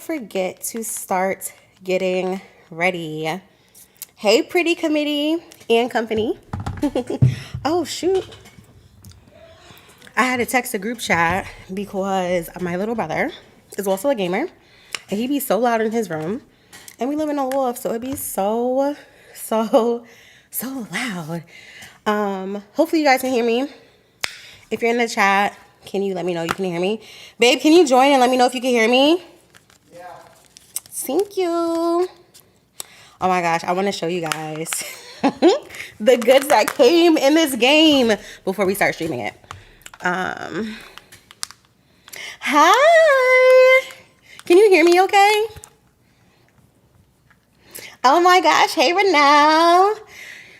forget to start getting ready. Hey, pretty committee and company. Oh, shoot. I had to text a group chat because my little brother is also a gamer, and he be so loud in his room, and we live in a loft, so it'd be so loud. Hopefully you guys can hear me. If you're in the chat, can you let me know you can hear me? Babe, can you join and let me know if you can hear me? Yeah. Thank you. Oh my gosh, I want to show you guys the goods that came in this game before we start streaming it. Hi. Can you hear me okay? Oh my gosh, hey Renelle.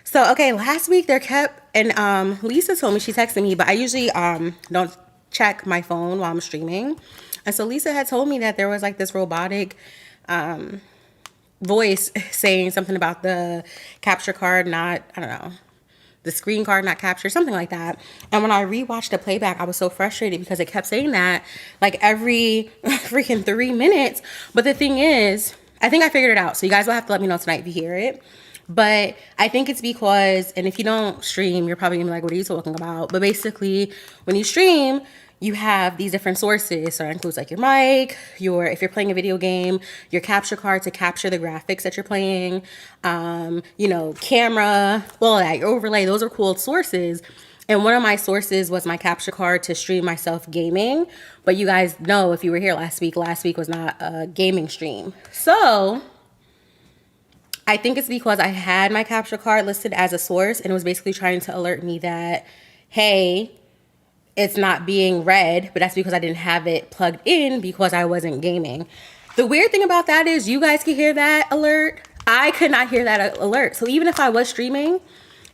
So, okay, last week there kept, and Lisa told me, she texted me, but I usually don't check my phone while I'm streaming. And so Lisa had told me that there was like this robotic voice saying something about the capture card not, I don't know, the screen card not captured, something like that. And when I rewatched the playback, I was so frustrated because it kept saying that like every freaking 3 minutes. But the thing is, I think I figured it out. So you guys will have to let me know tonight if you hear it. But I think it's because, and if you don't stream, you're probably gonna be like, what are you talking about? But basically, when you stream, you have these different sources. So that includes like your mic, if you're playing a video game, your capture card to capture the graphics that you're playing, camera, all that, your overlay, those are cool sources. And one of my sources was my capture card to stream myself gaming. But you guys know, if you were here last week was not a gaming stream. So I think it's because I had my capture card listed as a source and it was basically trying to alert me that, hey, it's not being read, but that's because I didn't have it plugged in because I wasn't gaming. The weird thing about that is you guys can hear that alert. I could not hear that alert. So even if I was streaming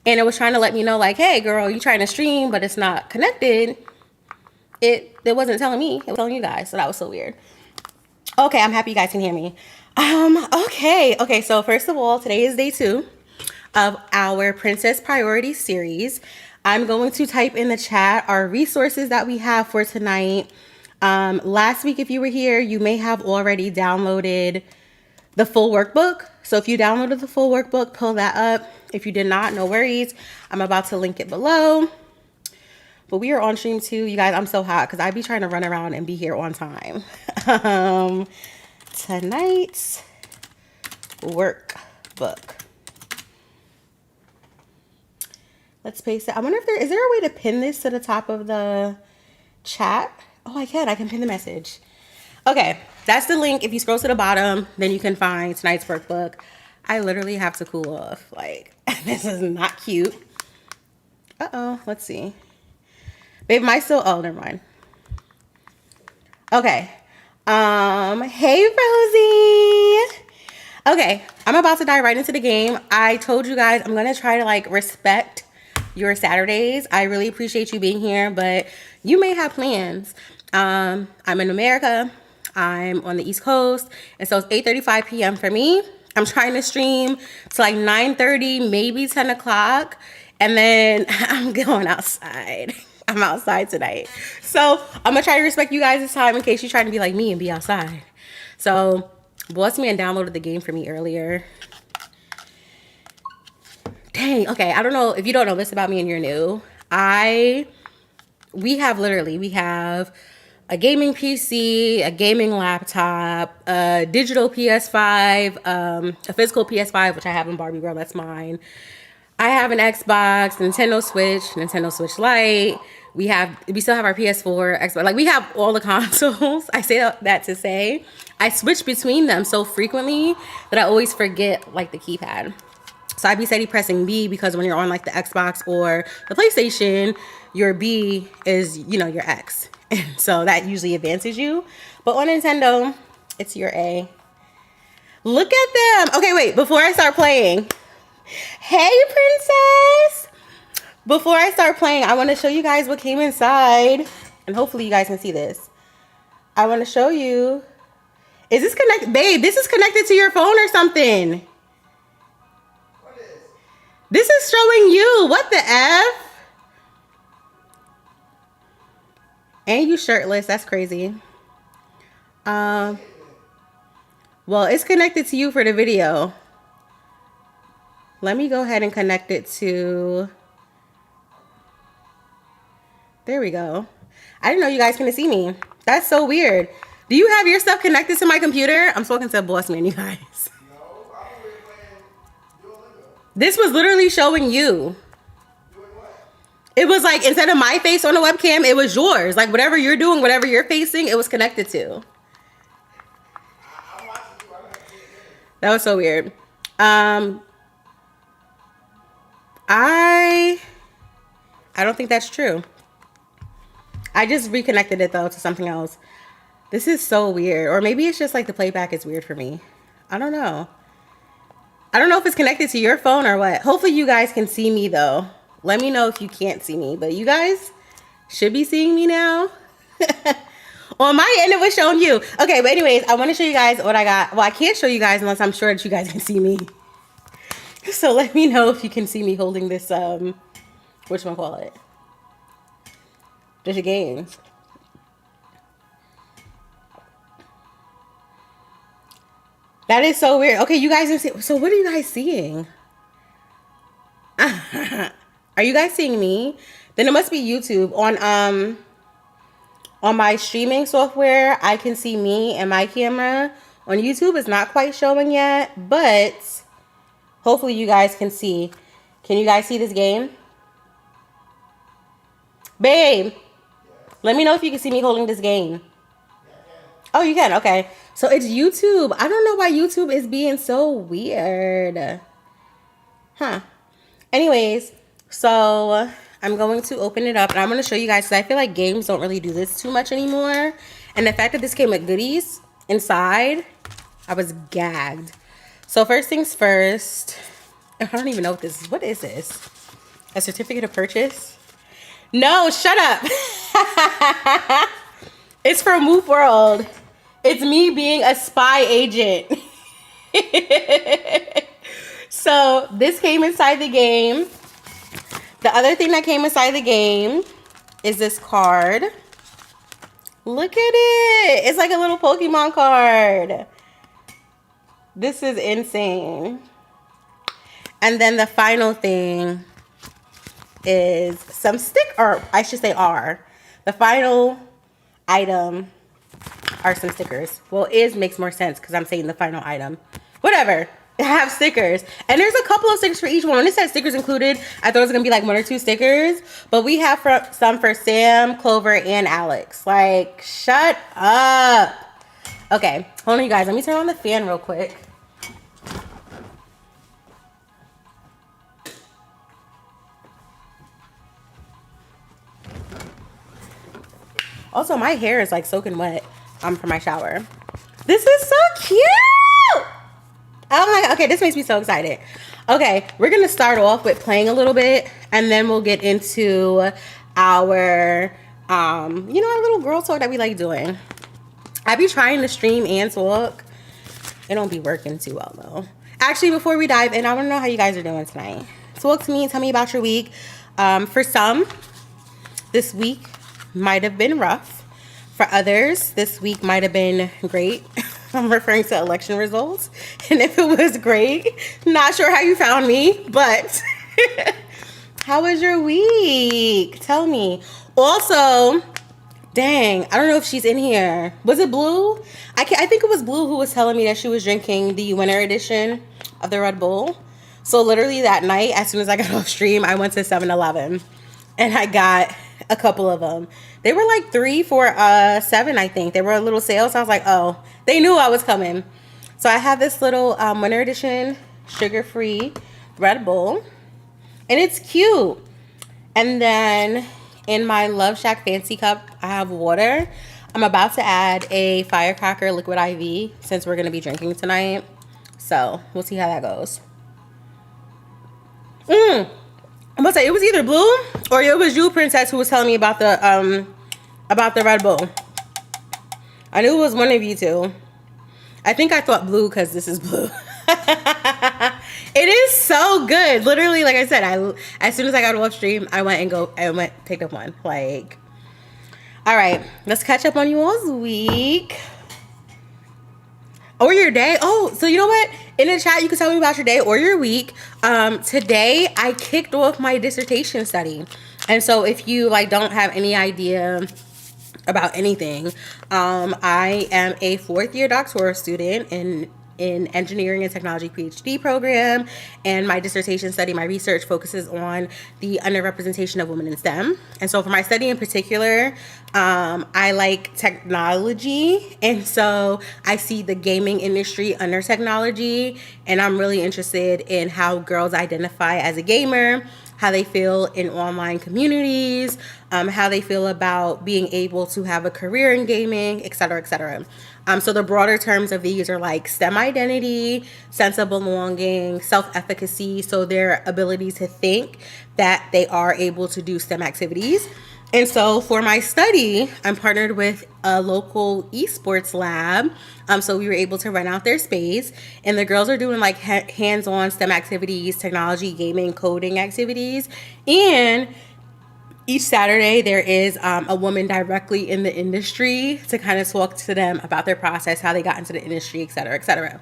and it was trying to let me know like, hey girl, you trying to stream, but it's not connected, it wasn't telling me, it was telling you guys. So that was so weird. Okay, I'm happy you guys can hear me. Okay, so first of all, today is day 2 of our Princess Priority series. I'm going to type in the chat our resources that we have for tonight. Last week, if you were here, you may have already downloaded the full workbook. So if you downloaded the full workbook, pull that up. If you did not, no worries. I'm about to link it below. But we are on stream too. You guys, I'm so hot because I be trying to run around and be here on time. Tonight's workbook. Let's paste it. I wonder if is there a way to pin this to the top of the chat? Oh, I can pin the message. Okay, that's the link. If you scroll to the bottom, then you can find tonight's workbook. I literally have to cool off. Like, this is not cute. Uh-oh, let's see. Babe, am I still, oh, never mind. Okay. Hey, Rosie. Okay, I'm about to dive right into the game. I told you guys I'm going to try to like respect your Saturdays. I really appreciate you being here, but you may have plans. I'm in America. I'm on the East Coast, and so it's 8:35 p.m. for me. I'm trying to stream to like 9:30, maybe 10 o'clock, and then I'm going outside. I'm outside tonight. So I'm gonna try to respect you guys' time in case you're trying to be like me and be outside. So Boss Man downloaded the game for me earlier. Dang, okay, I don't know if you don't know this about me and you're new. We have a gaming PC, a gaming laptop, a digital PS5, a physical PS5, which I have in Barbie Girl, that's mine. I have an Xbox, Nintendo Switch Lite. We still have our PS4, Xbox. Like, we have all the consoles. I say that to say I switch between them so frequently that I always forget like the keypad. So I'd be steady pressing B because when you're on like the Xbox or the PlayStation, your B is, your X. So that usually advances you. But on Nintendo, it's your A. Look at them. Okay, wait, before I start playing. Hey, princess. Before I start playing, I want to show you guys what came inside. And hopefully you guys can see this. I want to show you. Is this connected? Babe, this is connected to your phone or something. What is? This is showing you. What the F? And you shirtless. That's crazy. Well, it's connected to you for the video. Let me go ahead and connect it to... There we go. I didn't know you guys can see me. That's so weird. Do you have your stuff connected to my computer? I'm talking to a boss man, you guys. No, I'm over here playing Duolingo. This was literally showing you. Doing what? It was like, instead of my face on the webcam, it was yours. Like, whatever you're doing, whatever you're facing, it was connected to. I'm watching you. I don't have to see it. That was so weird. I don't think that's true. I just reconnected it though to something else. This is so weird. Or maybe it's just like the playback is weird for me. I don't know. I don't know if it's connected to your phone or what. Hopefully you guys can see me though. Let me know if you can't see me. But you guys should be seeing me now. On my end, it was showing you. Okay, but anyways, I want to show you guys what I got. Well, I can't show you guys unless I'm sure that you guys can see me. So let me know if you can see me holding this, whatchamacallit? Just a game. That is so weird. Okay, you guys can see. So what are you guys seeing? Are you guys seeing me? Then it must be YouTube. On my streaming software, I can see me and my camera. On YouTube, it's not quite showing yet, but hopefully you guys can see. Can you guys see this game? Babe, let me know if you can see me holding this game. Oh, you can? Okay. So it's YouTube. I don't know why YouTube is being so weird. Huh. Anyways, so I'm going to open it up and I'm going to show you guys because I feel like games don't really do this too much anymore. And the fact that this came with goodies inside, I was gagged. So first things first, I don't even know what this is. What is this? A certificate of purchase? No, shut up. It's from Whoop World. It's me being a spy agent. So this came inside the game. The other thing that came inside the game is this card. Look at it. It's like a little Pokemon card. This is insane. And then the final thing is some or I should say the final item are some stickers. Well, makes more sense because I'm saying the final item. Whatever. I have stickers. And there's a couple of stickers for each one. When it said stickers included, I thought it was going to be like 1 or 2 stickers. But we have some for Sam, Clover, and Alex. Like, shut up. Okay. Hold on, you guys. Let me turn on the fan real quick. Also, my hair is like soaking wet from my shower. This is so cute. Oh my God. Okay, this makes me so excited. Okay, we're going to start off with playing a little bit and then we'll get into our, our little girl talk that we like doing. I be trying to stream and talk. It don't be working too well though. Actually, before we dive in, I want to know how you guys are doing tonight. Talk to me. Tell me about your week. For some, this week might have been rough. For others, this week might have been great. I'm referring to election results. And if it was great, not sure how you found me, but how was your week? Tell me. Also, dang, I don't know if she's in here. Was it Blue? I think it was Blue who was telling me that she was drinking the winter edition of the Red Bull. So literally that night, as soon as I got off stream, I went to 7-Eleven and I got a couple of them. They were like 3 for $7, I think. They were a little sale, so I was like, oh, they knew I was coming. So I have this little winter edition sugar-free Red Bull, and it's cute. And then in my Love Shack Fancy Cup, I have water. I'm about to add a Firecracker Liquid IV since we're going to be drinking tonight. So we'll see how that goes. I'm gonna say it was either Blue or it was you, Princess, who was telling me about the Red Bull. I knew it was one of you two. I think I thought Blue because this is Blue. It is so good. Literally, like I said, as soon as I got off stream, I picked up one. Like, all right, let's catch up on you all's week. Or your day. Oh, so you know what? In the chat, you can tell me about your day or your week. Today, I kicked off my dissertation study. And so if you like don't have any idea about anything, I am a fourth year doctoral student in engineering and technology PhD program, and my dissertation study, my research focuses on the underrepresentation of women in STEM. And so for my study in particular, I like technology, and so I see the gaming industry under technology, and I'm really interested in how girls identify as a gamer, how they feel in online communities, how they feel about being able to have a career in gaming, et cetera, et cetera. So the broader terms of these are like STEM identity, sense of belonging, self-efficacy, so their ability to think that they are able to do STEM activities. And so for my study, I'm partnered with a local esports lab. So we were able to rent out their space, and the girls are doing like hands-on STEM activities, technology, gaming, coding activities. And each Saturday there is a woman directly in the industry to kind of talk to them about their process, how they got into the industry, et cetera, et cetera.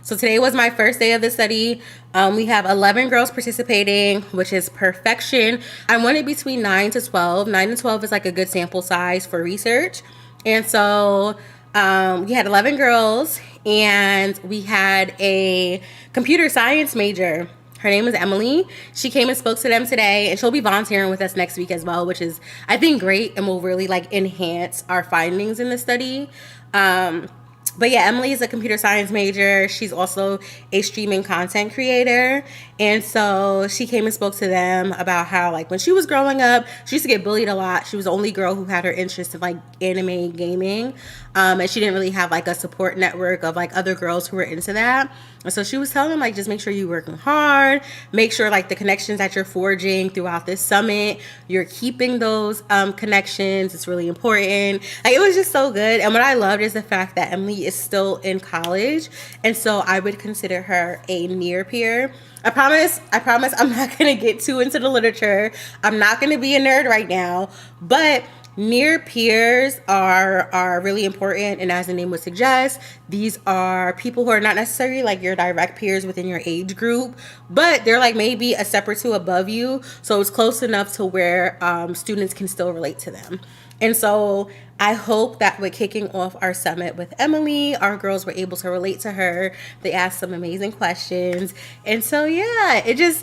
So today was my first day of the study. We have 11 girls participating, which is perfection. I wanted between 9 to 12. 9 to 12 is like a good sample size for research. And so we had 11 girls, and we had a computer science major. Her name is Emily. She came and spoke to them today, and she'll be volunteering with us next week as well, which is, I think, great and will really like enhance our findings in the study. But yeah, Emily is a computer science major. She's also a streaming content creator. And so she came and spoke to them about how, like, when she was growing up, she used to get bullied a lot. She was the only girl who had her interest in, like, anime gaming. And she didn't really have, like, a support network of, like, other girls who were into that. And so she was telling them, like, just make sure you're working hard. Make sure, like, the connections that you're forging throughout this summit, you're keeping those connections. It's really important. Like, it was just so good. And what I loved is the fact that Emily is still in college. And so I would consider her a near peer. I promise I'm not going to get too into the literature. I'm not going to be a nerd right now, but near peers are really important. And as the name would suggest, these are people who are not necessarily like your direct peers within your age group, but they're like maybe a step or two above you. So it's close enough to where students can still relate to them. And so I hope that with kicking off our summit with Emily, our girls were able to relate to her. They asked some amazing questions. And so, yeah, it's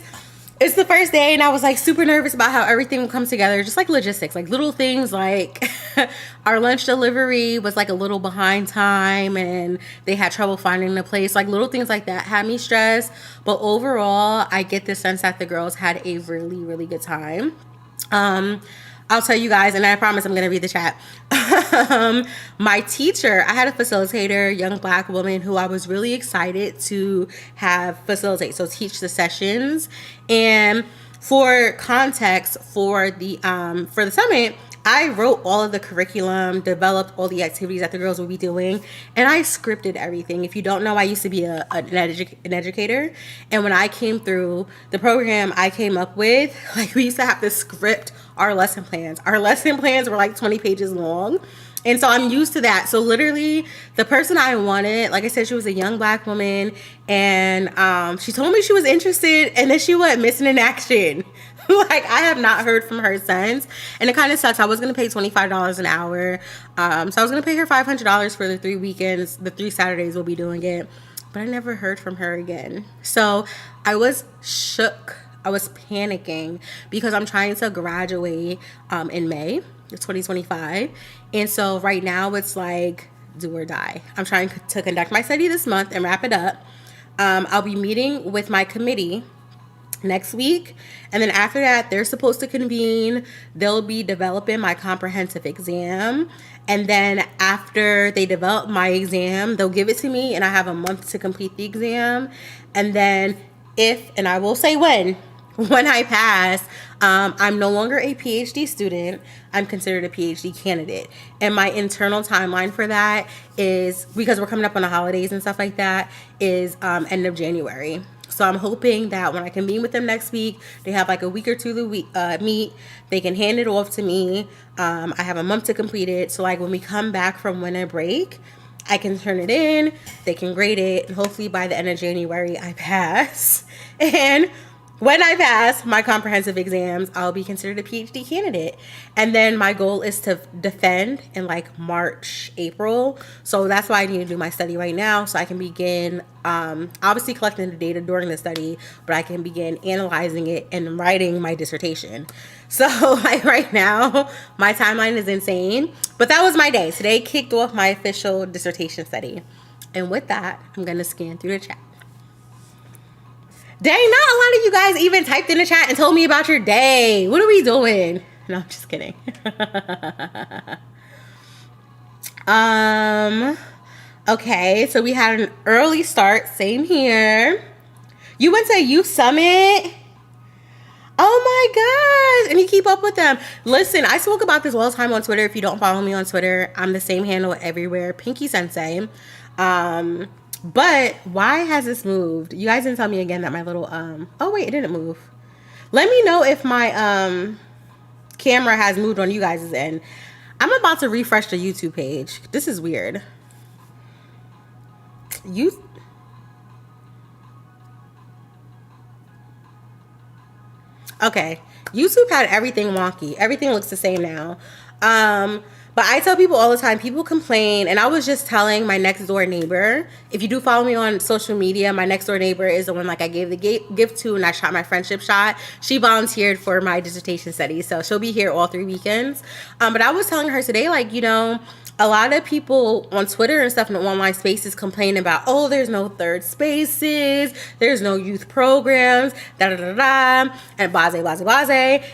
the first day, and I was like super nervous about how everything would come together, just like logistics, like little things like our lunch delivery was like a little behind time and they had trouble finding the place. Like little things like that had me stressed. But overall, I get the sense that the girls had a really, really good time. I'll tell you guys, and I promise I'm going to read the chat. My teacher, I had a facilitator, young Black woman who I was really excited to have facilitate, so teach the sessions. And for context, for the summit, I wrote all of the curriculum, developed all the activities that the girls would be doing, and I scripted everything. If you don't know, I used to be an educator, and when I came through the program I came up with, like we used to have to script our lesson plans. Our lesson plans were like 20 pages long. And so I'm used to that. So literally the person I wanted, like I said, she was a young Black woman, and she told me she was interested, and then she went missing in action. Like I have not heard from her since, and it kind of sucks. I was going to pay $25 an hour. So I was going to pay her $500 for the 3 weekends, the 3 Saturdays we'll be doing it, but I never heard from her again. So I was shook. I was panicking because I'm trying to graduate in May of 2025. And so right now it's like do or die. I'm trying to conduct my study this month and wrap it up. I'll be meeting with my committee next week. And then after that, they're supposed to convene. They'll be developing my comprehensive exam. And then after they develop my exam, they'll give it to me and I have a month to complete the exam. And then and I will say when I pass, I'm no longer a PhD student. I'm considered a PhD candidate. And my internal timeline for that is, because we're coming up on the holidays and stuff like that, is end of January. So I'm hoping that when I convene with them next week, they have like a week or two to meet. They can hand it off to me. I have a month to complete it. So like when we come back from winter break, I can turn it in, they can grade it, and hopefully by the end of January, I pass. And when I pass my comprehensive exams, I'll be considered a PhD candidate. And then my goal is to defend in like March, April. So that's why I need to do my study right now, so I can begin obviously collecting the data during the study, but I can begin analyzing it and writing my dissertation. So like right now, my timeline is insane. But that was my day. Today kicked off my official dissertation study. And with that, I'm going to scan through the chat. Dang, not a lot of you guys even typed in the chat and told me about your day. What are we doing? No, I'm just kidding. Okay, so we had an early start. Same here. You went to Youth Summit? Oh my gosh. And you keep up with them. Listen, I spoke about this all the time on Twitter. If you don't follow me on Twitter, I'm the same handle everywhere. Pinky Sensei. But why has this moved? You guys didn't tell me again that my little oh wait, it didn't move. Let me know if my camera has moved on you guys' end. I'm about to refresh the YouTube page. This is weird. Okay, YouTube had everything wonky. Everything looks the same now. But I tell people all the time, people complain, and I was just telling my next door neighbor, if you do follow me on social media, my next door neighbor is the one like I gave the gift to and I shot my friendship shot. She volunteered for my dissertation study, so she'll be here all 3 weekends. But I was telling her today, like, you know, a lot of people on Twitter and stuff in the online spaces complain about, oh, there's no third spaces, there's no youth programs, da-da-da-da, and blase.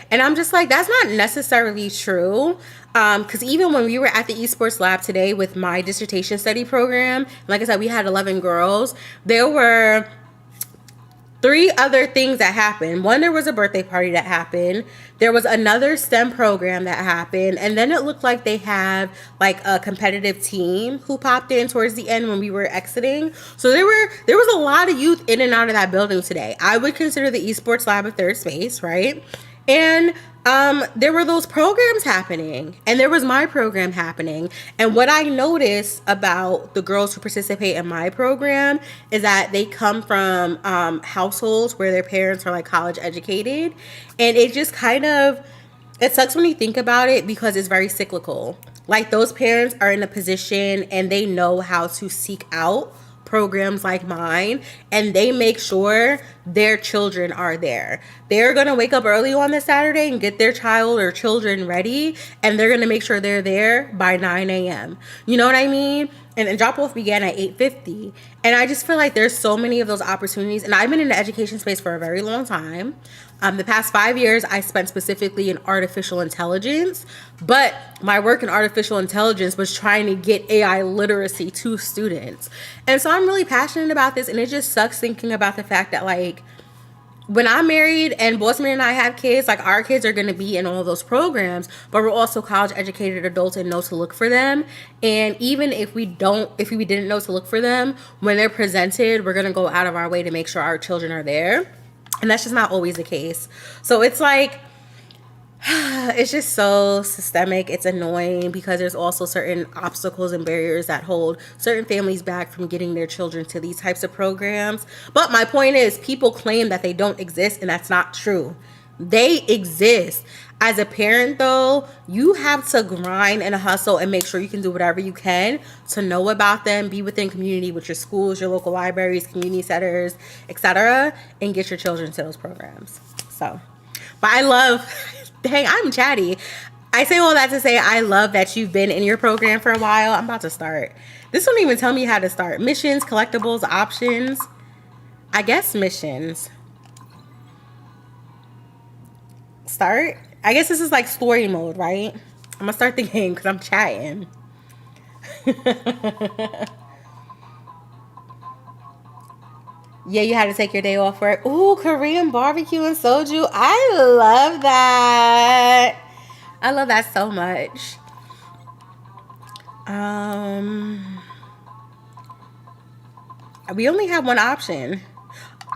And I'm just like, that's not necessarily true. Because even when we were at the esports lab today with my dissertation study program, like I said, we had 11 girls. There were 3 other things that happened. One, there was a birthday party that happened. There was another STEM program that happened. And then it looked like they had like a competitive team who popped in towards the end when we were exiting. So there was a lot of youth in and out of that building today. I would consider the esports lab a third space, right? And there were those programs happening, and there was my program happening. And what I noticed about the girls who participate in my program is that they come from households where their parents are like college educated, and it just kind of, it sucks when you think about it because it's very cyclical. Like, those parents are in a position and they know how to seek out programs like mine, and they make sure their children are there. They're going to wake up early on this Saturday and get their child or children ready, and they're going to make sure they're there by 9 a.m. You know what I mean? And drop off began at 8:50. And I just feel like there's so many of those opportunities. And I've been in the education space for a very long time. The past 5 years, I spent specifically in artificial intelligence, but my work in artificial intelligence was trying to get AI literacy to students. And so I'm really passionate about this, and it just sucks thinking about the fact that, like, when I'm married and Bossman and I have kids, like, our kids are going to be in all those programs, but we're also college educated adults and know to look for them. And even if we didn't know to look for them, when they're presented, we're going to go out of our way to make sure our children are there. And that's just not always the case. So it's like, it's just so systemic. It's annoying because there's also certain obstacles and barriers that hold certain families back from getting their children to these types of programs. But my point is, people claim that they don't exist, and that's not true. They exist. As a parent, though, you have to grind and hustle and make sure you can do whatever you can to know about them, be within community with your schools, your local libraries, community centers, etc., and get your children to those programs. So, but I love, dang, I'm chatty. I say all that to say I love that you've been in your program for a while. I'm about to start. This won't even tell me how to start. Missions, collectibles, options. I guess missions. Start. I guess this is like story mode, right? I'm gonna start the game because I'm chatting. Yeah, you had to take your day off work. Ooh, Korean barbecue and soju. I love that. I love that so much. We only have one option.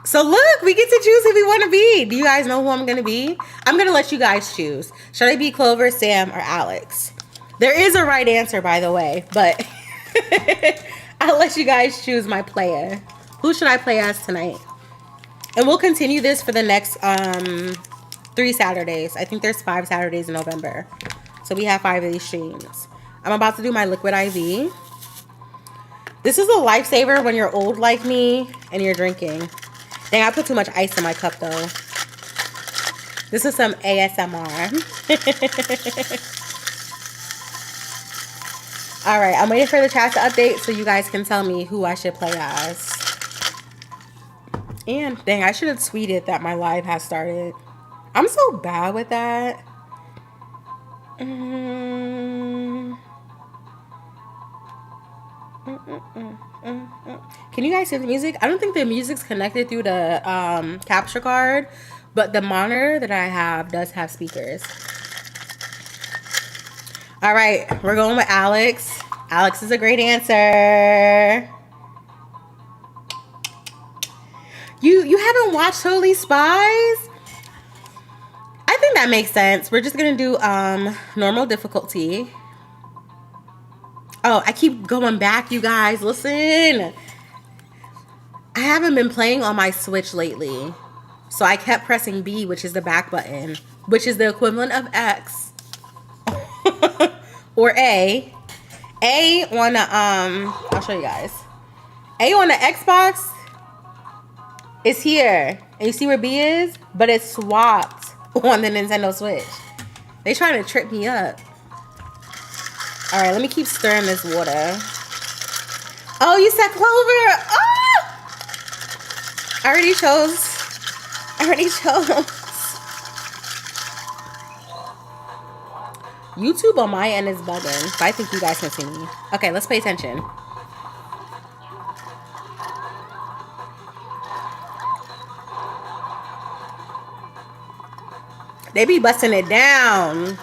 So look, we get to choose who we want to be. Do you guys know who I'm going to be? I'm going to let you guys choose. Should I be Clover, Sam, or Alex? There is a right answer, by the way, but I'll let you guys choose my player. Who should I play as tonight? And we'll continue this for the next 3 Saturdays. I think there's 5 Saturdays in November. So we have 5 of these streams. I'm about to do my liquid IV. This is a lifesaver when you're old like me and you're drinking. Dang, I put too much ice in my cup though. This is some ASMR. All right, I'm waiting for the chat to update so you guys can tell me who I should play as. And dang, I should have tweeted that my live has started. I'm so bad with that. Can you guys hear the music? I don't think the music's connected through the capture card, but the monitor that I have does have speakers. All right, we're going with Alex. Alex is a great answer. You haven't watched Totally Spies? I think that makes sense. We're just gonna do normal difficulty. Oh, I keep going back, you guys. Listen. I haven't been playing on my Switch lately. So I kept pressing B, which is the back button, which is the equivalent of X. Or A. A on the I'll show you guys. A on the Xbox is here. And you see where B is? But it's swapped on the Nintendo Switch. They trying to trip me up. All right, let me keep stirring this water. Oh, you said Clover. Oh! I already chose. YouTube on my end is bugging, but I think you guys can see me. Okay, let's pay attention. They be busting it down.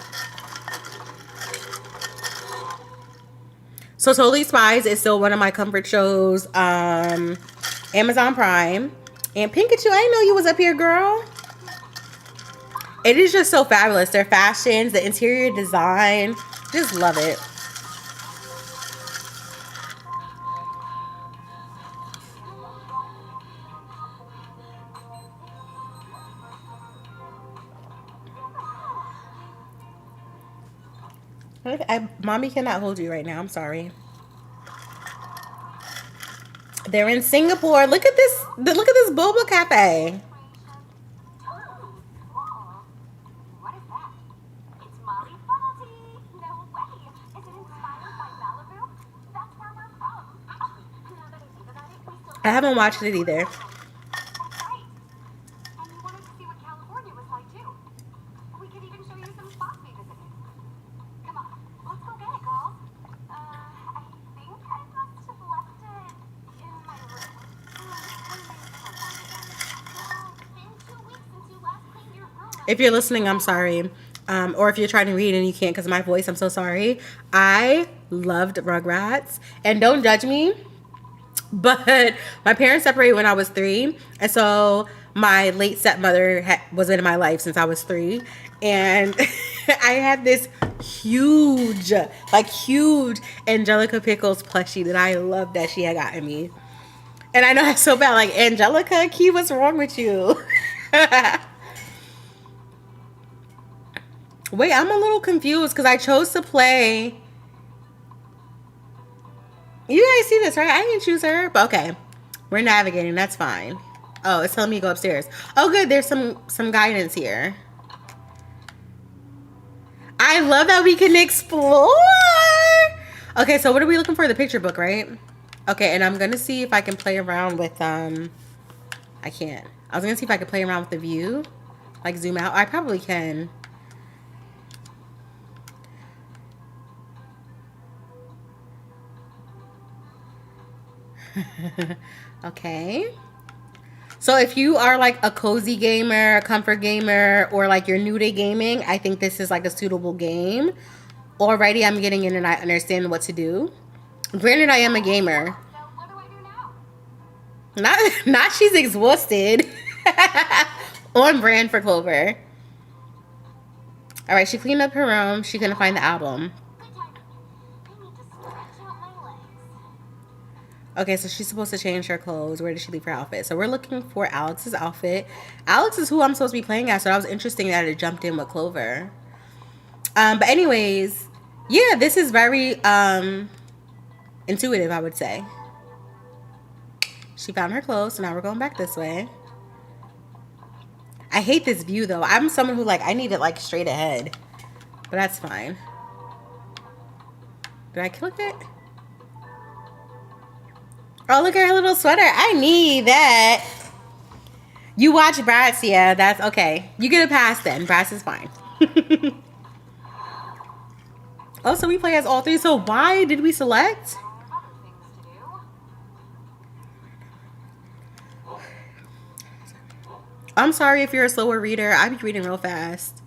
So Totally Spies is still one of my comfort shows. Amazon Prime. And Pikachu, I didn't know you was up here, girl. It is just so fabulous. Their fashions, the interior design. Just love it. Mommy cannot hold you right now. I'm sorry. They're in Singapore. Look at this. Look at this boba cafe. I haven't watched it either. If you're listening, I'm sorry. Or if you're trying to read and you can't because of my voice, I'm so sorry. I loved Rugrats. And don't judge me, but my parents separated when I was 3. And so my late stepmother was in my life since I was 3. And I had this huge Angelica Pickles plushie that I loved that she had gotten me. And I know that's so bad. Like, Angelica, Key, what's wrong with you? Wait, I'm a little confused because I chose to play. You guys see this, right? I didn't choose her, but okay. We're navigating. That's fine. Oh, it's telling me to go upstairs. Oh, good. There's some guidance here. I love that we can explore. Okay, so what are we looking for? The picture book, right? Okay, and I'm going to see if I can play around with, I can't. I was going to see if I could play around with the view. Like, zoom out. I probably can. Okay. So if you are like a cozy gamer, a comfort gamer, or like you're new to gaming, I think this is like a suitable game. Already I'm getting in and I understand what to do. Granted, I am a gamer. So what do I do now? Not she's exhausted. On brand for Clover. All right, she cleaned up her room. She couldn't find the album. Good timing. I need to stretch out my legs. Okay, so she's supposed to change her clothes. Where did she leave her outfit? So we're looking for Alex's outfit. Alex is who I'm supposed to be playing as, so that was interesting that it jumped in with Clover. But anyways, yeah, this is very intuitive, I would say. She found her clothes, so now we're going back this way. I hate this view though. I'm someone who like I need it like straight ahead. But that's fine. Did I click it? Oh, look at her little sweater. I need that. You watch Bratz, yeah, that's okay. You get a pass then. Bratz is fine. Oh, so we play as all three. So why did we select? I'm sorry if you're a slower reader. I be reading real fast.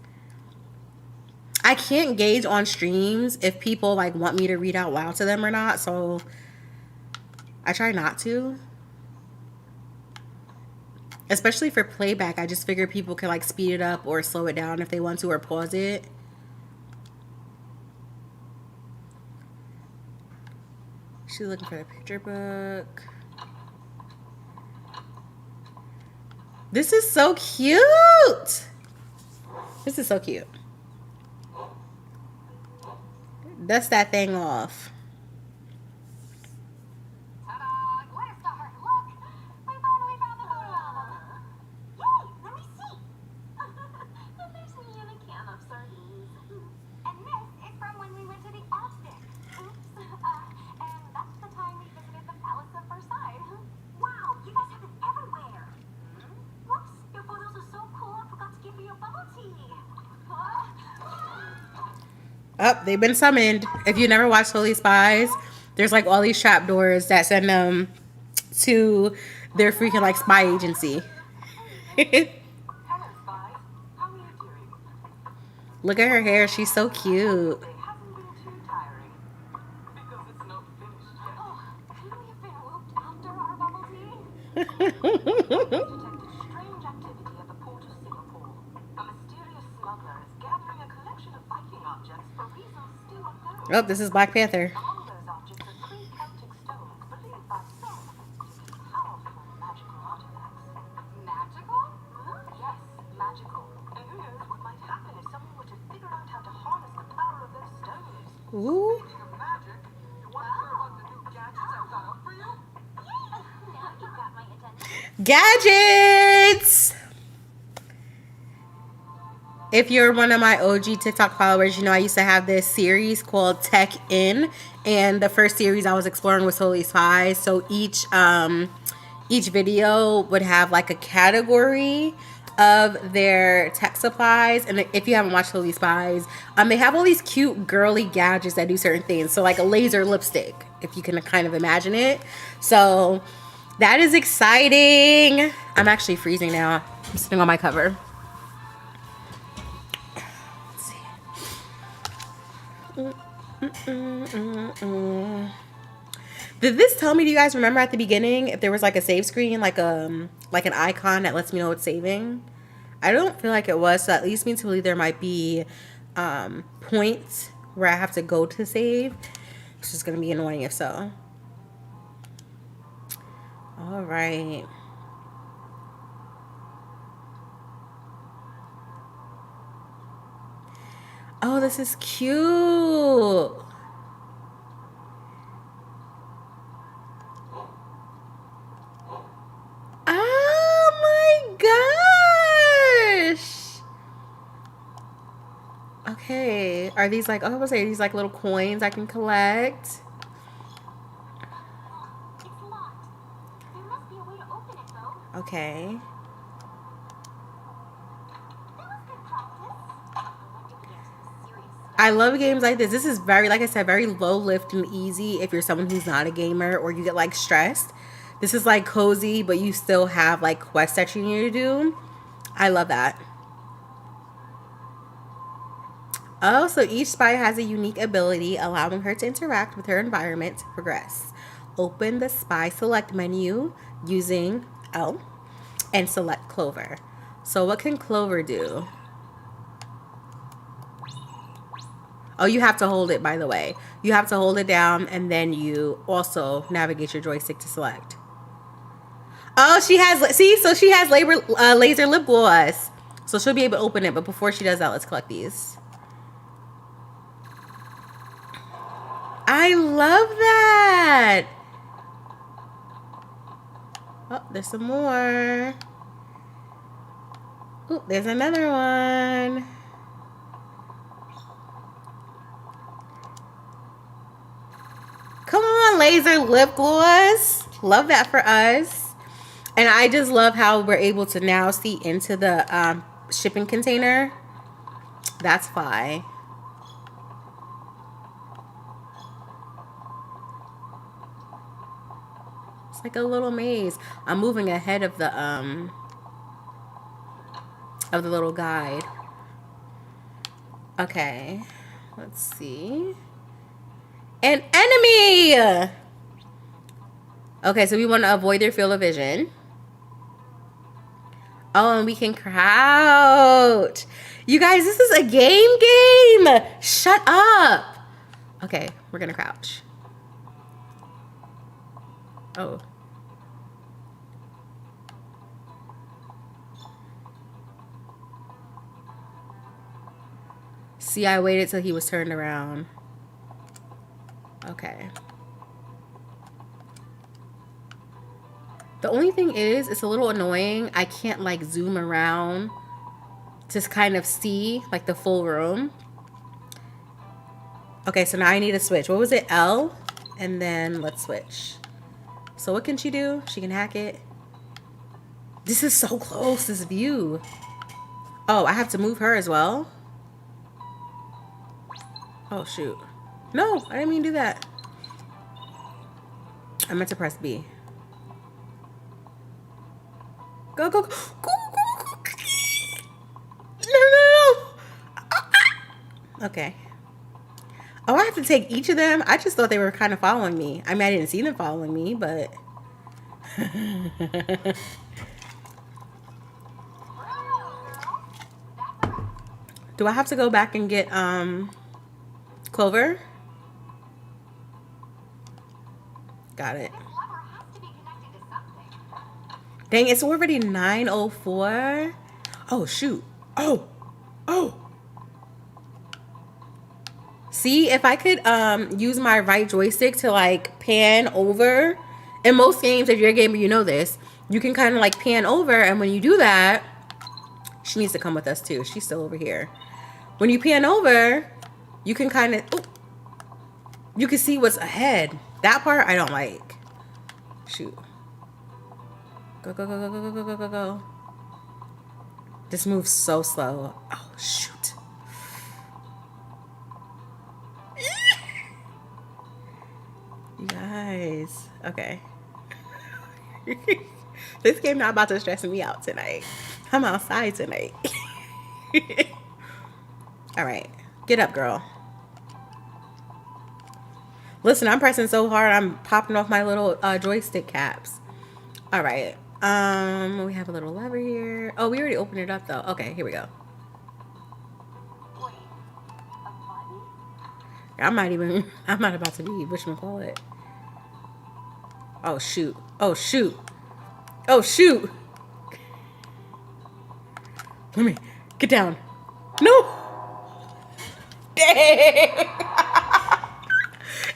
I can't gauge on streams if people like want me to read out loud to them or not, so I try not to. Especially for playback, I just figure people can like speed it up or slow it down if they want to or pause it. She's looking for the picture book. This is so cute. This is so cute. Dust that thing off. Ta-da! What a start! Look! We finally found the photo album! Yay! Let me see! And there's me in a can of sardines. And this is from when we went to the Arctic. Oops. And that's the time we visited the Palace of Versailles. Wow! You guys have it everywhere! Whoops! Your photos are so cool, I forgot to give you a bubble tea. Oh, they've been summoned. If you never watched Holy Spies, there's like all these trapdoors that send them to their freaking like spy agency. Hello, spies. How are you doing? Look at her hair. She's so cute. It hasn't been too tiring. Because it's not finished yet. Oh, could we have been whooped after our bubble tea? Detected strange activity at the port of Singapore. A mysterious smuggler is gathering a collection of Viking objects for reasons still unknown. Oh, this is Black Panther. Among those objects are 3 Celtic stones believed by some to be powerful magical artifacts. Magical? Yes, magical. And who knows what might happen if someone were to figure out how to harness the power of those stones. Ooh. Speaking of magic, you want to hear about the new gadgets I found for you? Now you got my attention. Gadgets! If you're one of my OG TikTok followers, you know I used to have this series called Tech In, and the first series I was exploring was Holy Spies. So each video would have like a category of their tech supplies. And if you haven't watched Holy Spies, they have all these cute girly gadgets that do certain things. So like a laser lipstick, if you can kind of imagine it. So that is exciting. I'm actually freezing now. I'm sitting on my cover. Did this tell me, do you guys remember at the beginning if there was like a save screen, like an icon that lets me know it's saving? I don't feel like it was, so that leads me to believe there might be points where I have to go to save. It's just gonna be annoying if so. All right. Oh, this is cute. Oh my gosh. Okay. Are these like, oh, I was saying these like little coins I can collect? It's locked. There must be a way to open it, though. Okay. That was good practice. Let me get to the serious stuff. I love games like this. This is very, like I said, very low lift and easy if you're someone who's not a gamer or you get like stressed. This is like cozy, but you still have like quests that you need to do. I love that. Oh, so each spy has a unique ability, allowing her to interact with her environment to progress. Open the spy select menu using L and select Clover. So what can Clover do? Oh, you have to hold it, by the way. You have to hold it down, and then you also navigate your joystick to select. Oh, she has, see? So she has laser lip gloss. So she'll be able to open it, but before she does that, let's collect these. I love that. Oh, there's some more. Oh, there's another one. Come on, laser lip gloss. Love that for us. And I just love how we're able to now see into the shipping container. That's fine. It's like a little maze. I'm moving ahead of the little guide. Okay. Let's see. An enemy! Okay, so we want to avoid their field of vision. Oh, and we can crouch. You guys, this is a game. Shut up. Okay, we're going to crouch. Oh. See, I waited till he was turned around. Okay. The only thing is, it's a little annoying. I can't like zoom around to kind of see like the full room. Okay, so now I need to switch. What was it? L? And then let's switch. So what can she do? She can hack it. This is so close, this view. Oh, I have to move her as well? Oh, shoot. No, I didn't mean to do that. I meant to press B. Go, go, go, go, go, go. No. Okay. Oh, I have to take each of them? I just thought they were kind of following me. I mean, I didn't see them following me, but... Do I have to go back and get, Clover? Got it. Dang, it's already 9:04. Oh, shoot. Oh. See, if I could use my right joystick to like pan over. In most games, if you're a gamer, you know this. You can kind of like pan over, and when you do that, she needs to come with us too. She's still over here. When you pan over, you can kind of, you can see what's ahead. That part I don't like. Shoot. Go, go, go, go, go, go, go, go, go. This moves so slow. Oh, shoot. You guys. Okay. This game not about to stress me out tonight. I'm outside tonight. All right. Get up, girl. Listen, I'm pressing so hard, I'm popping off my little joystick caps. All right. We have a little lever here. Oh, we already opened it up though. Okay, here we go. Wait, a button? I'm not about to be whatchamacallit. Oh shoot. Oh shoot. Oh shoot. Let me get down. No. Dang.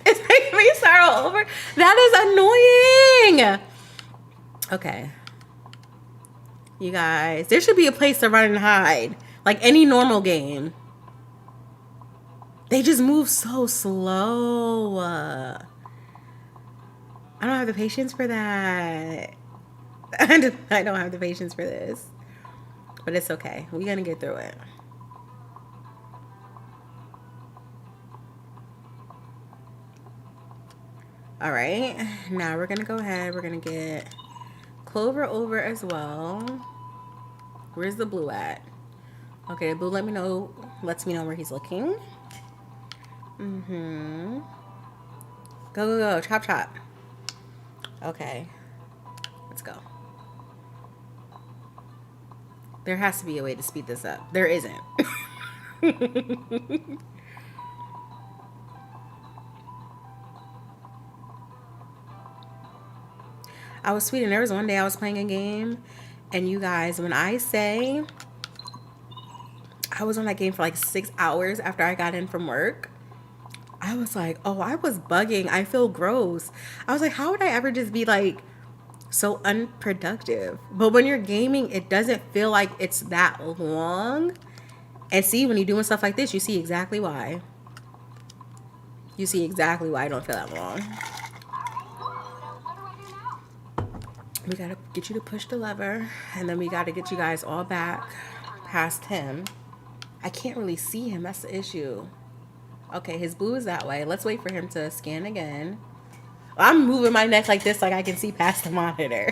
It's making me start all over. That is annoying. Okay. You guys, there should be a place to run and hide. Like any normal game. They just move so slow. I don't have the patience for that. I don't have the patience for this. But it's okay. We're going to get through it. All right. Now we're going to go ahead. We're going to get Clover over as well. Where's the blue at? Okay, the blue lets me know where he's looking. Go, go, go. Chop, chop. Okay. Let's go. There has to be a way to speed this up. There isn't. I was sweet. And there was one day I was playing a game, and you guys, when I say I was on that game for like 6 hours after I got in from work, I was like, oh, I was bugging. I feel gross. I was like, how would I ever just be like so unproductive? But when you're gaming, it doesn't feel like it's that long. And see, when you're doing stuff like this, you see exactly why. You see exactly why I don't feel that long. We gotta get you to push the lever, and then we gotta get you guys all back past him. I can't really see him. That's the issue. Okay, his blue is that way. Let's wait for him to scan again. I'm moving my neck like this, like I can see past the monitor.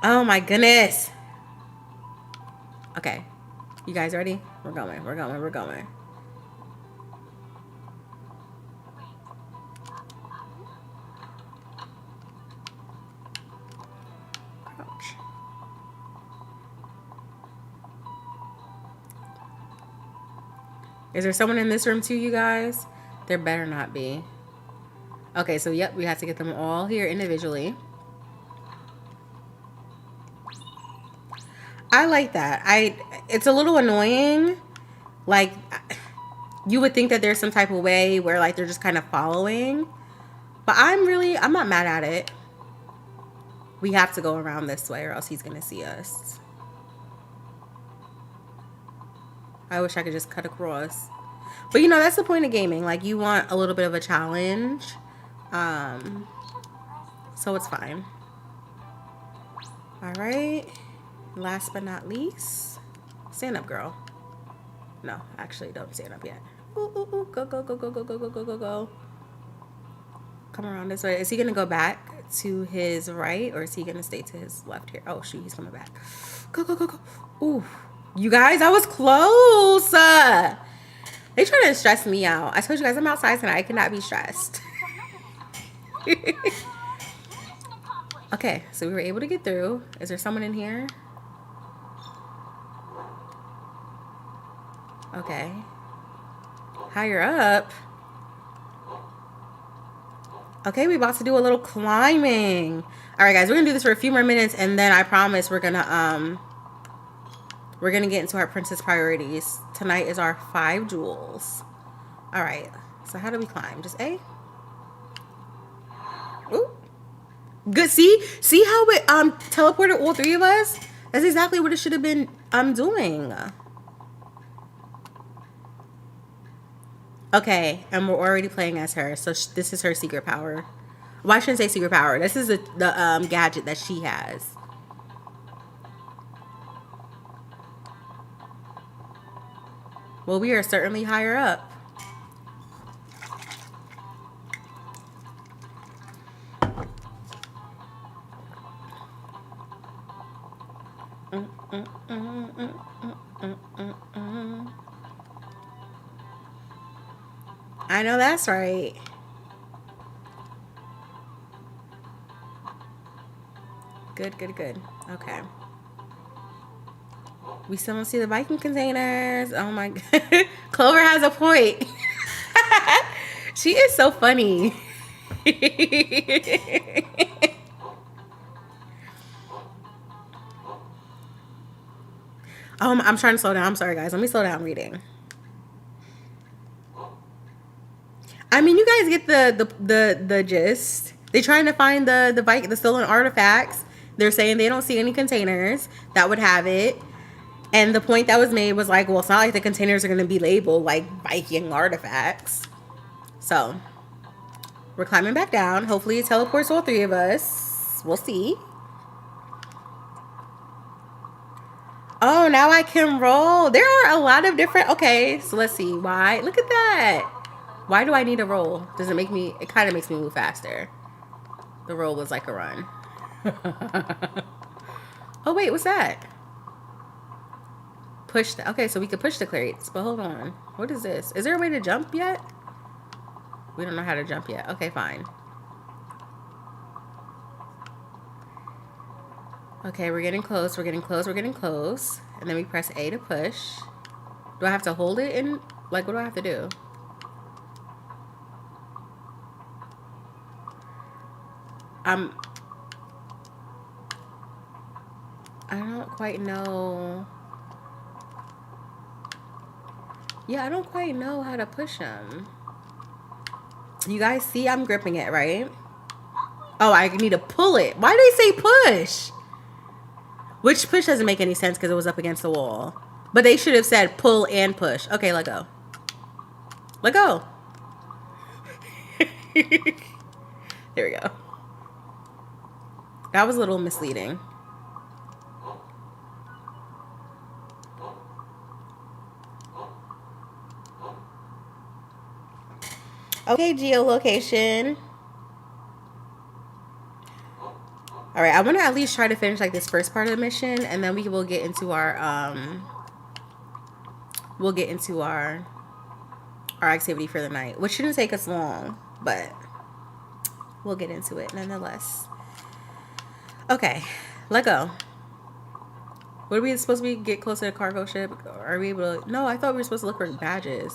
Oh my goodness. Okay, you guys ready? We're going. We're going. We're going. Ouch. Is there someone in this room too, you guys? There better not be. Okay, so yep, we have to get them all here individually. I like that. It's a little annoying. Like, you would think that there's some type of way where like they're just kind of following. But I'm not mad at it. We have to go around this way or else he's gonna see us. I wish I could just cut across. But you know, that's the point of gaming. Like, you want a little bit of a challenge. So it's fine. All right. Last but not least, stand up, girl. No, actually, don't stand up yet. Ooh, ooh, ooh. Go, go, go, go, go, go, go, go, go, go. Come around this way. Is he gonna go back to his right, or is he gonna stay to his left here? Oh shoot, he's coming back. Go, go, go, go. Ooh, you guys, I was close. They trying to stress me out. I told you guys I'm outside tonight. I cannot be stressed. Okay, so we were able to get through. Is there someone in here? Okay. Higher up. Okay, we about to do a little climbing. All right, guys, we're gonna do this for a few more minutes, and then I promise we're gonna get into our princess priorities. Tonight is our 5 jewels. All right. So how do we climb? Just A. Ooh. Good. See how it teleported all 3 of us? That's exactly what it should have been doing. Okay, and we're already playing as her. So this is her secret power. Well, I shouldn't say secret power. This is the gadget that she has. Well, we are certainly higher up. I know that's right. Good, good, good. Okay. We still don't see the Viking containers. Oh my God. Clover has a point. She is so funny. I'm trying to slow down. I'm sorry, guys. Let me slow down reading. I mean, you guys get the gist. They're trying to find the stolen artifacts. They're saying they don't see any containers that would have it. And the point that was made was like, well, it's not like the containers are going to be labeled like Viking artifacts. So we're climbing back down. Hopefully it teleports all 3 of us. We'll see. Oh, now I can roll. There are a lot of different. Okay, so let's see. Why? Look at that. Why do I need a roll? Does it make me? It kind of makes me move faster. The roll was like a run. Oh, wait. What's that? Push the, okay, so we could push the crates, but hold on. What is this? Is there a way to jump yet? We don't know how to jump yet. Okay, fine. Okay, we're getting close. We're getting close. We're getting close. And then we press A to push. Do I have to hold it in? Like, what do I have to do? I don't quite know. Yeah, I don't quite know how to push them. You guys see I'm gripping it, right? Oh, I need to pull it. Why do they say push? Which push doesn't make any sense because it was up against the wall. But they should have said pull and push. Okay, let go. Let go. There we go. That was a little misleading. Okay, geolocation. All right, I want to at least try to finish like this first part of the mission, and then we will get into our our activity for the night, which shouldn't take us long, but we'll get into it nonetheless. Okay, let go. What are we supposed to be? Get closer to the cargo ship? Are we able to? No, I thought we were supposed to look for badges.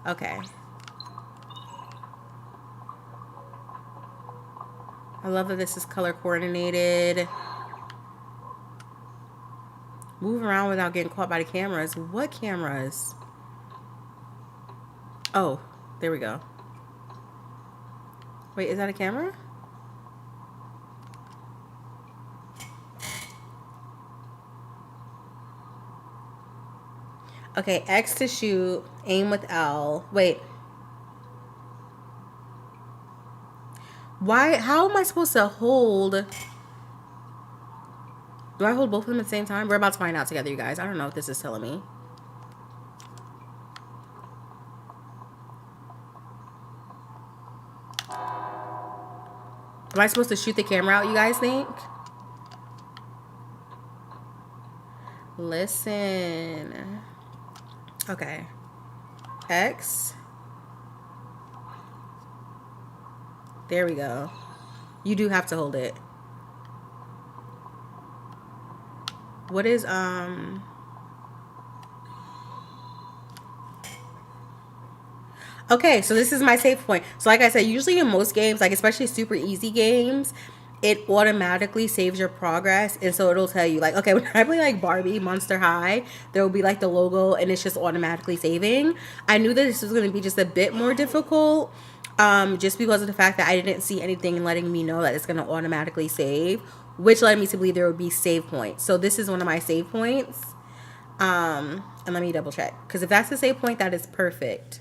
Okay. I love that this is color coordinated. Move around without getting caught by the cameras. What cameras? Oh, there we go. Wait, is that a camera? Okay, X to shoot, aim with L. Wait. Why? How am I supposed to hold? Do I hold both of them at the same time? We're about to find out together, you guys. I don't know what this is telling me. Am I supposed to shoot the camera out, you guys think? Listen. Okay. X. There we go. You do have to hold it. What is okay, so this is my save point. So like I said, usually in most games, like especially super easy games, it automatically saves your progress. And so it'll tell you like, okay, when I play like Barbie Monster High, there will be like the logo and it's just automatically saving. I knew that this was going to be just a bit more difficult, just because of the fact that I didn't see anything letting me know that it's going to automatically save, which led me to believe there would be save points. So this is one of my save points. And let me double check, because if that's the save point, that is perfect.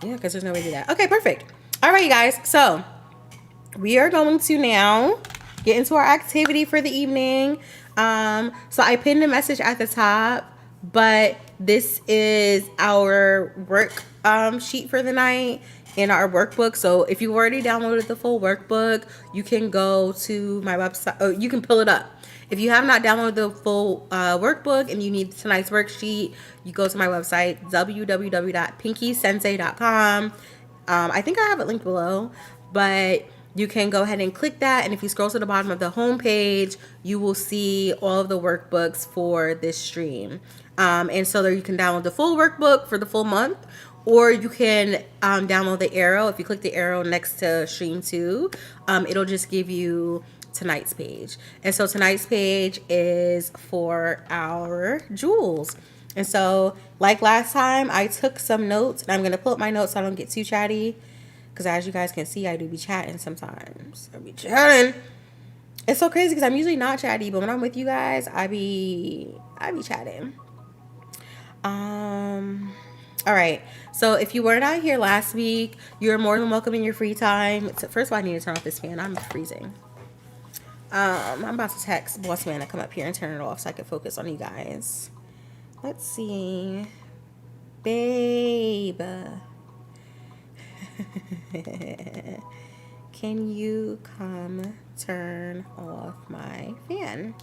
Yeah, because there's no way to do that. Okay, perfect. All right, you guys. So we are going to now get into our activity for the evening. So I pinned a message at the top, but this is our work sheet for the night in our workbook. So if you've already downloaded the full workbook, you can go to my website. Oh, you can pull it up. If you have not downloaded the full workbook and you need tonight's worksheet, you go to my website, www.pinkysensei.com. I think I have it linked below, but you can go ahead and click that. And if you scroll to the bottom of the home page, you will see all of the workbooks for this stream. And so there you can download the full workbook for the full month, or you can download the arrow. If you click the arrow next to stream 2, it'll just give you tonight's page. And so tonight's page is for our jewels. And so like last time, I took some notes, and I'm going to pull up my notes so I don't get too chatty, because as you guys can see, I do be chatting sometimes. I be chatting. It's so crazy because I'm usually not chatty, but when I'm with you guys, I be chatting. All right. So if you were not here last week, you're more than welcome in your free time. First of all, I need to turn off this fan. I'm freezing. I'm about to text Boss Man to come up here and turn it off so I can focus on you guys. Let's see. Babe. Can you come turn off my fan?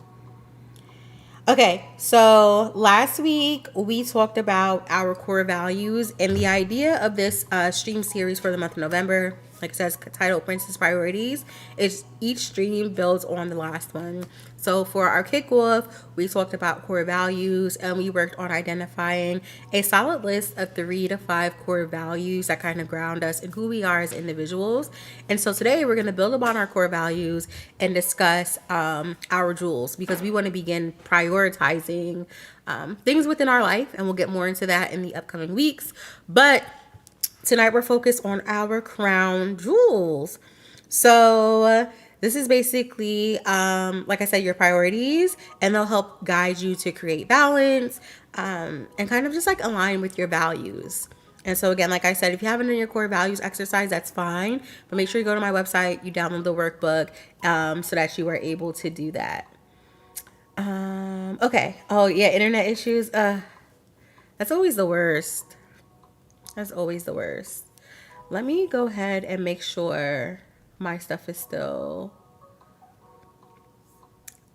Okay, so last week we talked about our core values, and the idea of this stream series for the month of November, like it says, titled Princess Priorities, is each stream builds on the last one. So So for our kickoff, we talked about core values and we worked on identifying a solid list of 3 to 5 core values that kind of ground us in who we are as individuals. And so today we're going to build upon our core values and discuss our jewels, because we want to begin prioritizing things within our life, and we'll get more into that in the upcoming weeks. But tonight we're focused on our crown jewels. So this is basically, like I said, your priorities, and they'll help guide you to create balance and kind of just like align with your values. And so again, like I said, if you haven't done your core values exercise, that's fine. But make sure you go to my website, you download the workbook so that you are able to do that. Okay. Oh yeah, internet issues. That's always the worst. That's always the worst. Let me go ahead and make sure my stuff is still.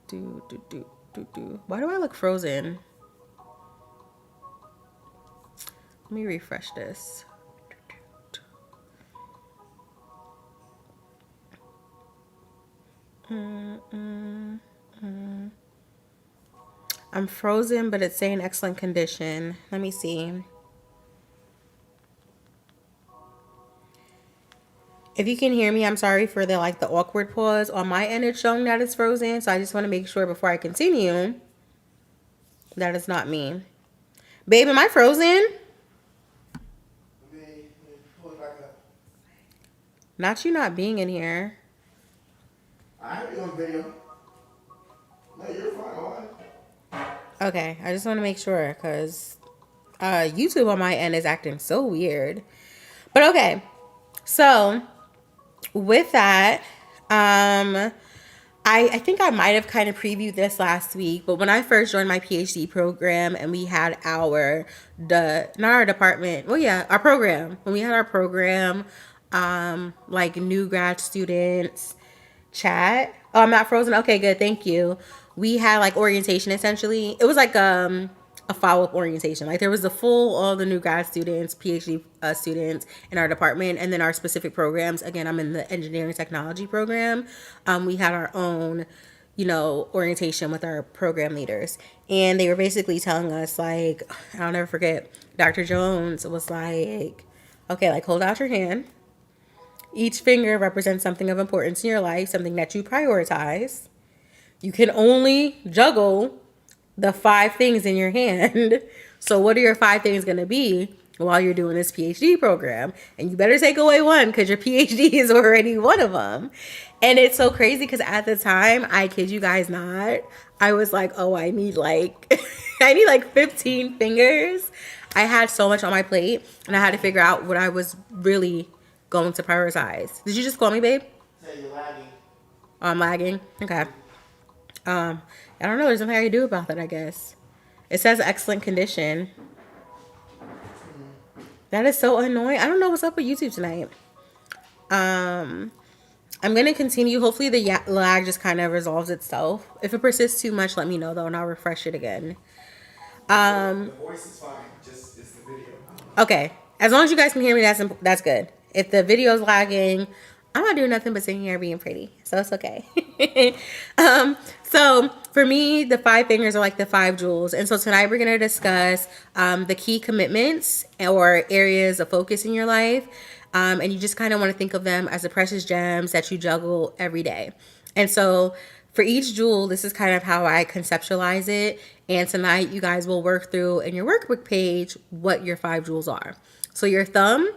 Why do I look frozen? Let me refresh this. I'm frozen, but it's saying excellent condition. Let me see. If you can hear me, I'm sorry for the awkward pause. On my end, it's showing that it's frozen. So I just want to make sure before I continue that it's not me. Babe, am I frozen? Pull it back up. Not you not being in here. I have you on video. No, you're fine. Go on. Okay, I just want to make sure because YouTube on my end is acting so weird. But okay, so with that, I think I might have kind of previewed this last week, but when I first joined my PhD program and we had our program, when we had our program, like new grad students chat. Oh, I'm not frozen. Okay, good. Thank you. We had like orientation essentially. It was like a follow-up orientation. Like there was all the new grad students, PhD students in our department, and then our specific programs. Again, I'm in the engineering technology program. We had our own, orientation with our program leaders, and they were basically telling us like, I'll never forget, Dr. Jones was like, okay, like hold out your hand. Each finger represents something of importance in your life, something that you prioritize. You can only juggle the 5 things in your hand. So what are your 5 things going to be while you're doing this PhD program? And you better take away one because your PhD is already one of them. And it's so crazy because at the time, I kid you guys not, I was like, oh, I need like 15 fingers. I had so much on my plate and I had to figure out what I was really going to prioritize. Did you just call me, babe? Say you're lagging. Oh, I'm lagging? Okay. I don't know. There's nothing I can do about that, I guess. It says excellent condition. That is so annoying. I don't know what's up with YouTube tonight. I'm going to continue. Hopefully the lag just kind of resolves itself. If it persists too much, let me know, though, and I'll refresh it again. The voice is fine. Just it's the video. Okay. As long as you guys can hear me, that's good. If the video's lagging, I'm not doing nothing but sitting here being pretty. So it's okay. So for me, the 5 fingers are like the 5 jewels. And so tonight we're going to discuss the key commitments or areas of focus in your life. And you just kind of want to think of them as the precious gems that you juggle every day. And so for each jewel, this is kind of how I conceptualize it. And tonight you guys will work through in your workbook page what your 5 jewels are. So your thumb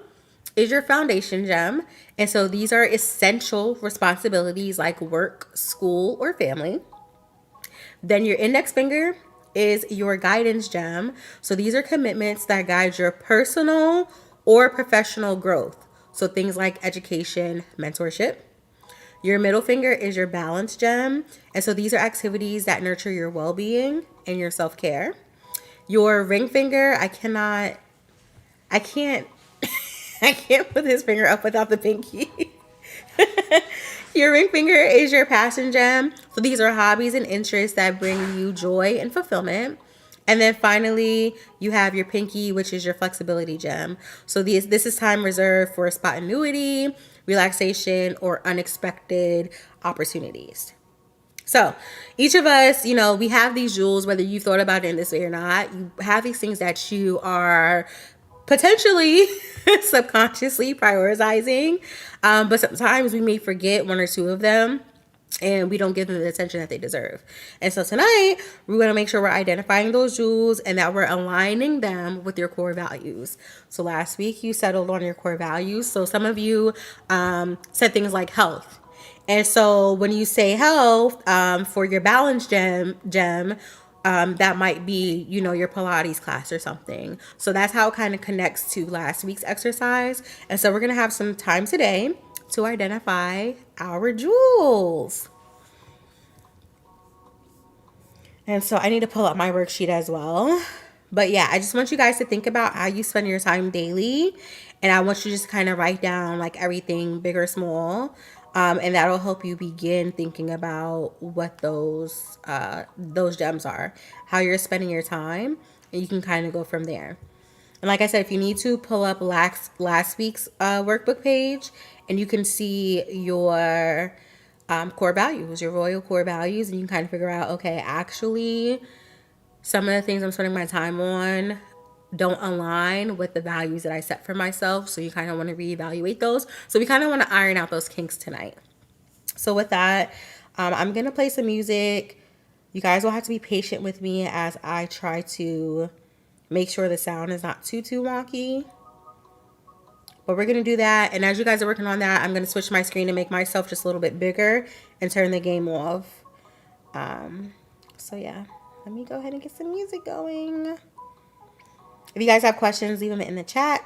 is your foundation gem. And so these are essential responsibilities like work, school, or family. Then your index finger is your guidance gem. So these are commitments that guide your personal or professional growth. So things like education, mentorship. Your middle finger is your balance gem. And so these are activities that nurture your well-being and your self-care. Your ring finger, I can't I can't put this finger up without the pinky. Your ring finger is your passion gem. So these are hobbies and interests that bring you joy and fulfillment. And then finally, you have your pinky, which is your flexibility gem. So this is time reserved for spontaneity, relaxation, or unexpected opportunities. So each of us, you know, we have these jewels, whether you thought about it in this way or not. You have these things that you are potentially subconsciously prioritizing. But sometimes we may forget one or two of them and we don't give them the attention that they deserve. And so tonight, we're going to make sure we're identifying those jewels and that we're aligning them with your core values. So last week, you settled on your core values. So some of you said things like health. And so when you say health, for your balance gem, that might be, you know, your Pilates class or something. So that's how it kind of connects to last week's exercise. And so we're going to have some time today to identify our jewels. And so I need to pull up my worksheet as well. But yeah, I just want you guys to think about how you spend your time daily. And I want you to just kind of write down like everything, big or small. And that'll help you begin thinking about what those gems are, how you're spending your time, and you can kind of go from there. And like I said, if you need to, pull up last week's workbook page, and you can see your core values, your royal core values, and you can kind of figure out, okay, actually, some of the things I'm spending my time on don't align with the values that I set for myself. So you kind of want to reevaluate those. So we kind of want to iron out those kinks tonight. So with that, I'm going to play some music. You guys will have to be patient with me as I try to make sure the sound is not too wonky. But we're going to do that. And as you guys are working on that, I'm going to switch my screen and make myself just a little bit bigger and turn the game off. So yeah, let me go ahead and get some music going. If you guys have questions, leave them in the chat.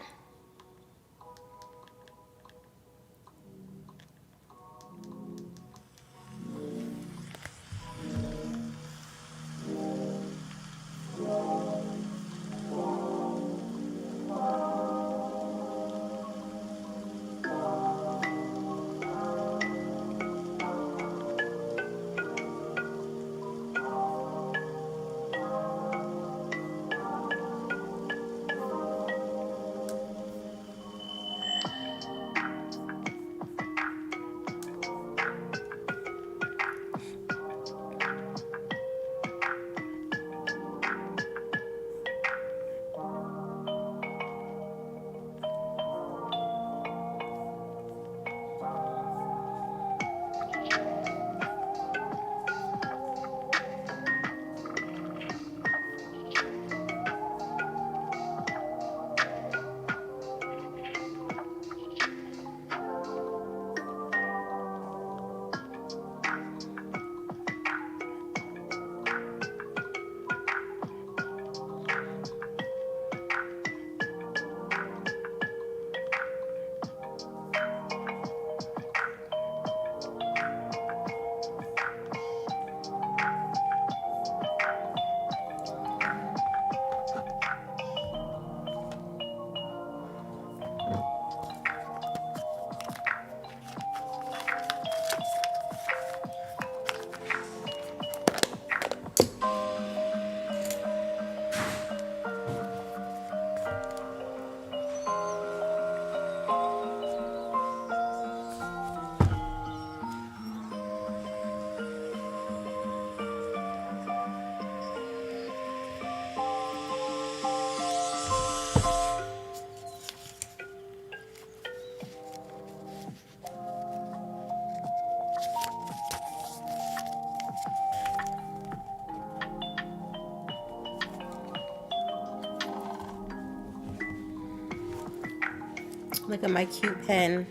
Look at my cute pen,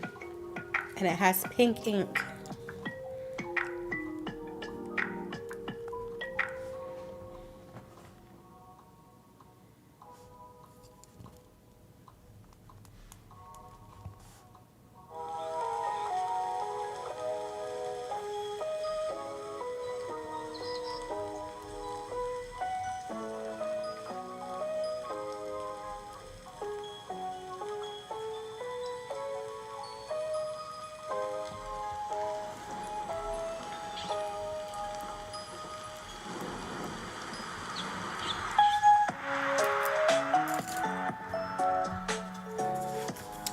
and it has pink ink.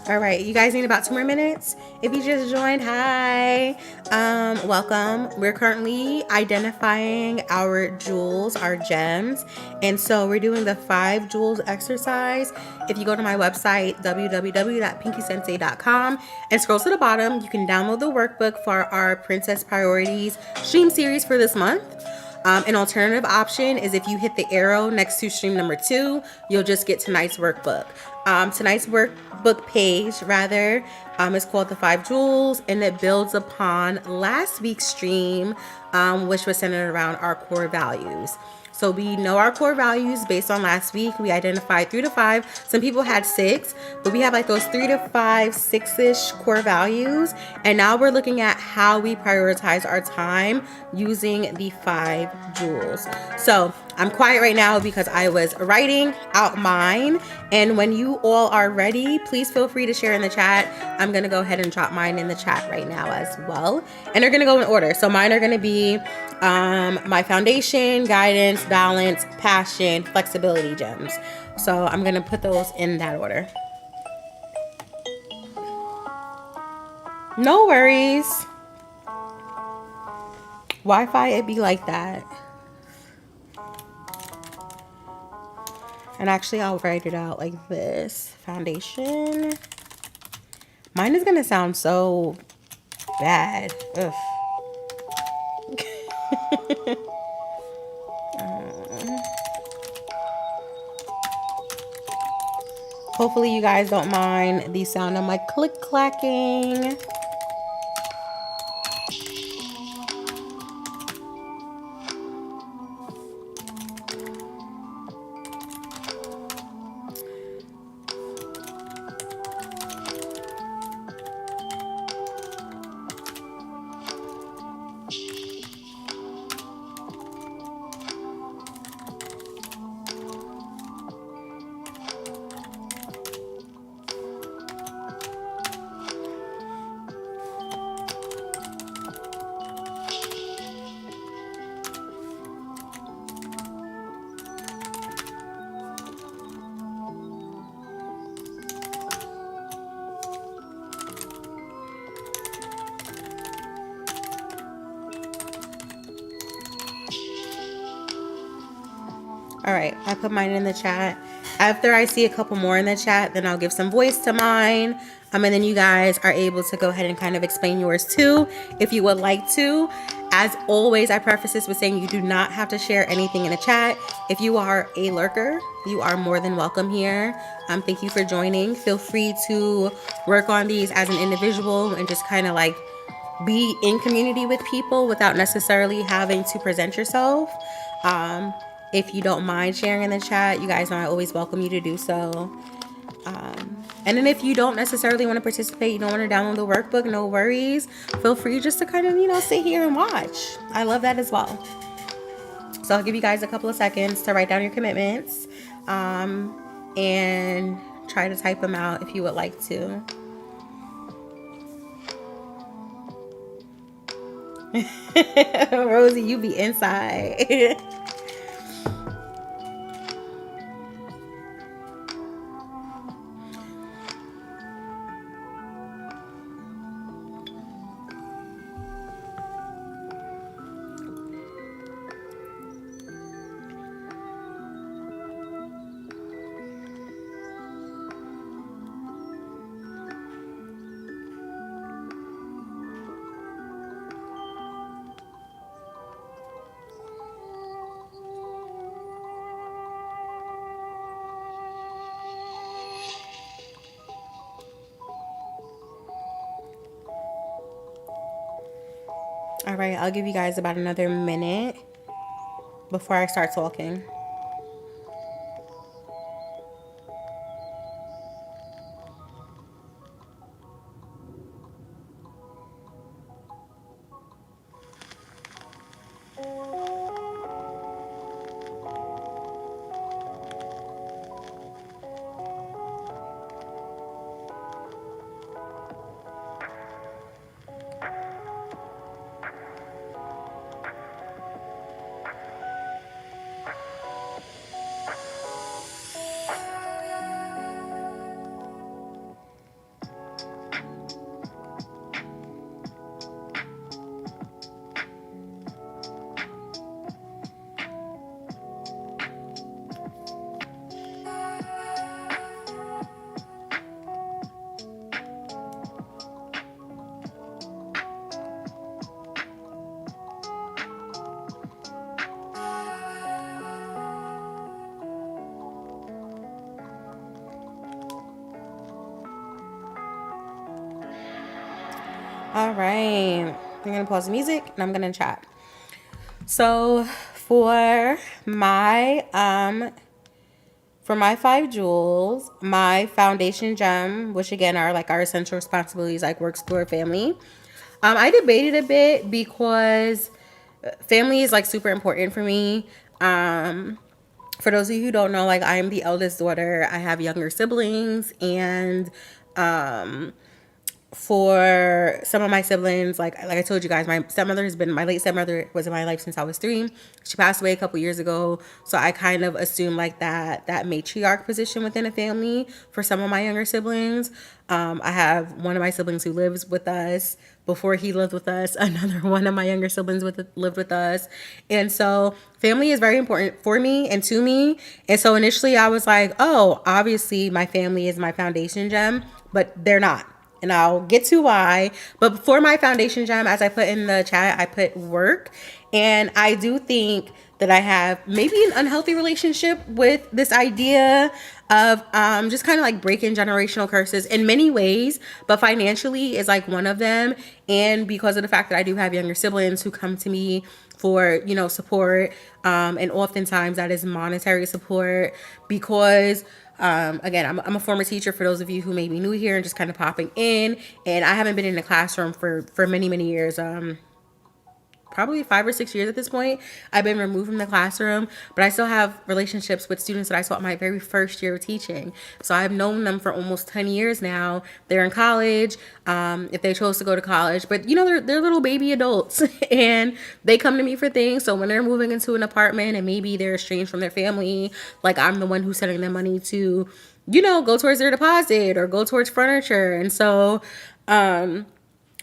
All right, you guys need about 2 more minutes, If you just joined, hi. Welcome. We're currently identifying our jewels, our gems. And so we're doing the 5 jewels exercise. If you go to my website, www.pinkysensei.com, and scroll to the bottom, you can download the workbook for our Princess Priorities stream series for this month. An alternative option is if you hit the arrow next to stream number 2, you'll just get tonight's workbook. Tonight's workbook page, rather, is called The 5 Jewels, and it builds upon last week's stream, which was centered around our core values. So we know our core values based on last week. We identified 3 to 5. Some people had 6, but we have like those 3 to 5, 6-ish core values. And now we're looking at how we prioritize our time using the 5 jewels. So I'm quiet right now because I was writing out mine. And when you all are ready, please feel free to share in the chat. I'm going to go ahead and drop mine in the chat right now as well. And they're going to go in order. So mine are going to be my foundation, guidance, balance, passion, flexibility gems. So I'm going to put those in that order. No worries. Wi-Fi, it be like that. And actually, I'll write it out like this. Foundation. Mine is going to sound so bad. Ugh. Hopefully you guys don't mind the sound of my click clacking. All right, I put mine in the chat. After I see a couple more in the chat, then I'll give some voice to mine. And then you guys are able to go ahead and kind of explain yours too, if you would like to. As always, I preface this with saying you do not have to share anything in the chat. If you are a lurker, you are more than welcome here. Thank you for joining. Feel free to work on these as an individual and just kind of like be in community with people without necessarily having to present yourself. If you don't mind sharing in the chat, you guys know I always welcome you to do so. And then if you don't necessarily want to participate, you don't want to download the workbook, no worries. Feel free just to kind of, sit here and watch. I love that as well. So I'll give you guys a couple of seconds to write down your commitments and try to type them out if you would like to. Rosie, you be inside. All right, I'll give you guys about another minute before I start talking. All right. I'm going to pause the music and I'm going to chat. So for my 5 jewels, my foundation gem, which again are like our essential responsibilities, like work, school, or family. I debated a bit because family is like super important for me. For those of you who don't know, like I am the eldest daughter. I have younger siblings, and for some of my siblings, like I told you guys, my late stepmother was in my life since I was 3. She passed away a couple years ago, so I kind of assumed like that matriarch position within a family for some of my younger siblings. I have one of my siblings who lives with us. Before he lived with us, another one of my younger siblings lived with us, and so family is very important for me and to me. And so initially, I was like, oh, obviously my family is my foundation gem, but they're not. And I'll get to why. But before my foundation gem, as I put in the chat, I put work. And I do think that I have maybe an unhealthy relationship with this idea of just kind of like breaking generational curses in many ways, but financially is like one of them. And because of the fact that I do have younger siblings who come to me for, support, and oftentimes that is monetary support, because again, I'm a former teacher, for those of you who may be new here and just kind of popping in, and I haven't been in the classroom for many, many years. Probably 5 or 6 years at this point. I've been removed from the classroom, but I still have relationships with students that I taught my very first year of teaching. So I've known them for almost 10 years now. They're in college, if they chose to go to college, but they're little baby adults and they come to me for things. So when they're moving into an apartment and maybe they're estranged from their family, like I'm the one who's sending them money to, go towards their deposit or go towards furniture. And so,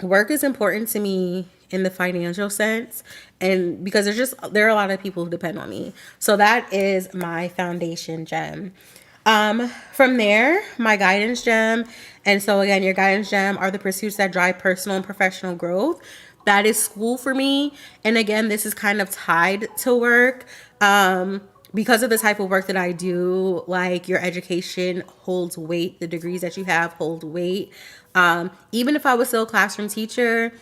work is important to me in the financial sense, and because there are a lot of people who depend on me. So that is my foundation gem. From there, my guidance gem. And so again, your guidance gem are the pursuits that drive personal and professional growth. That is school for me. And again, this is kind of tied to work. Because of the type of work that I do, like your education holds weight, the degrees that you have hold weight. Even if I was still a classroom teacher,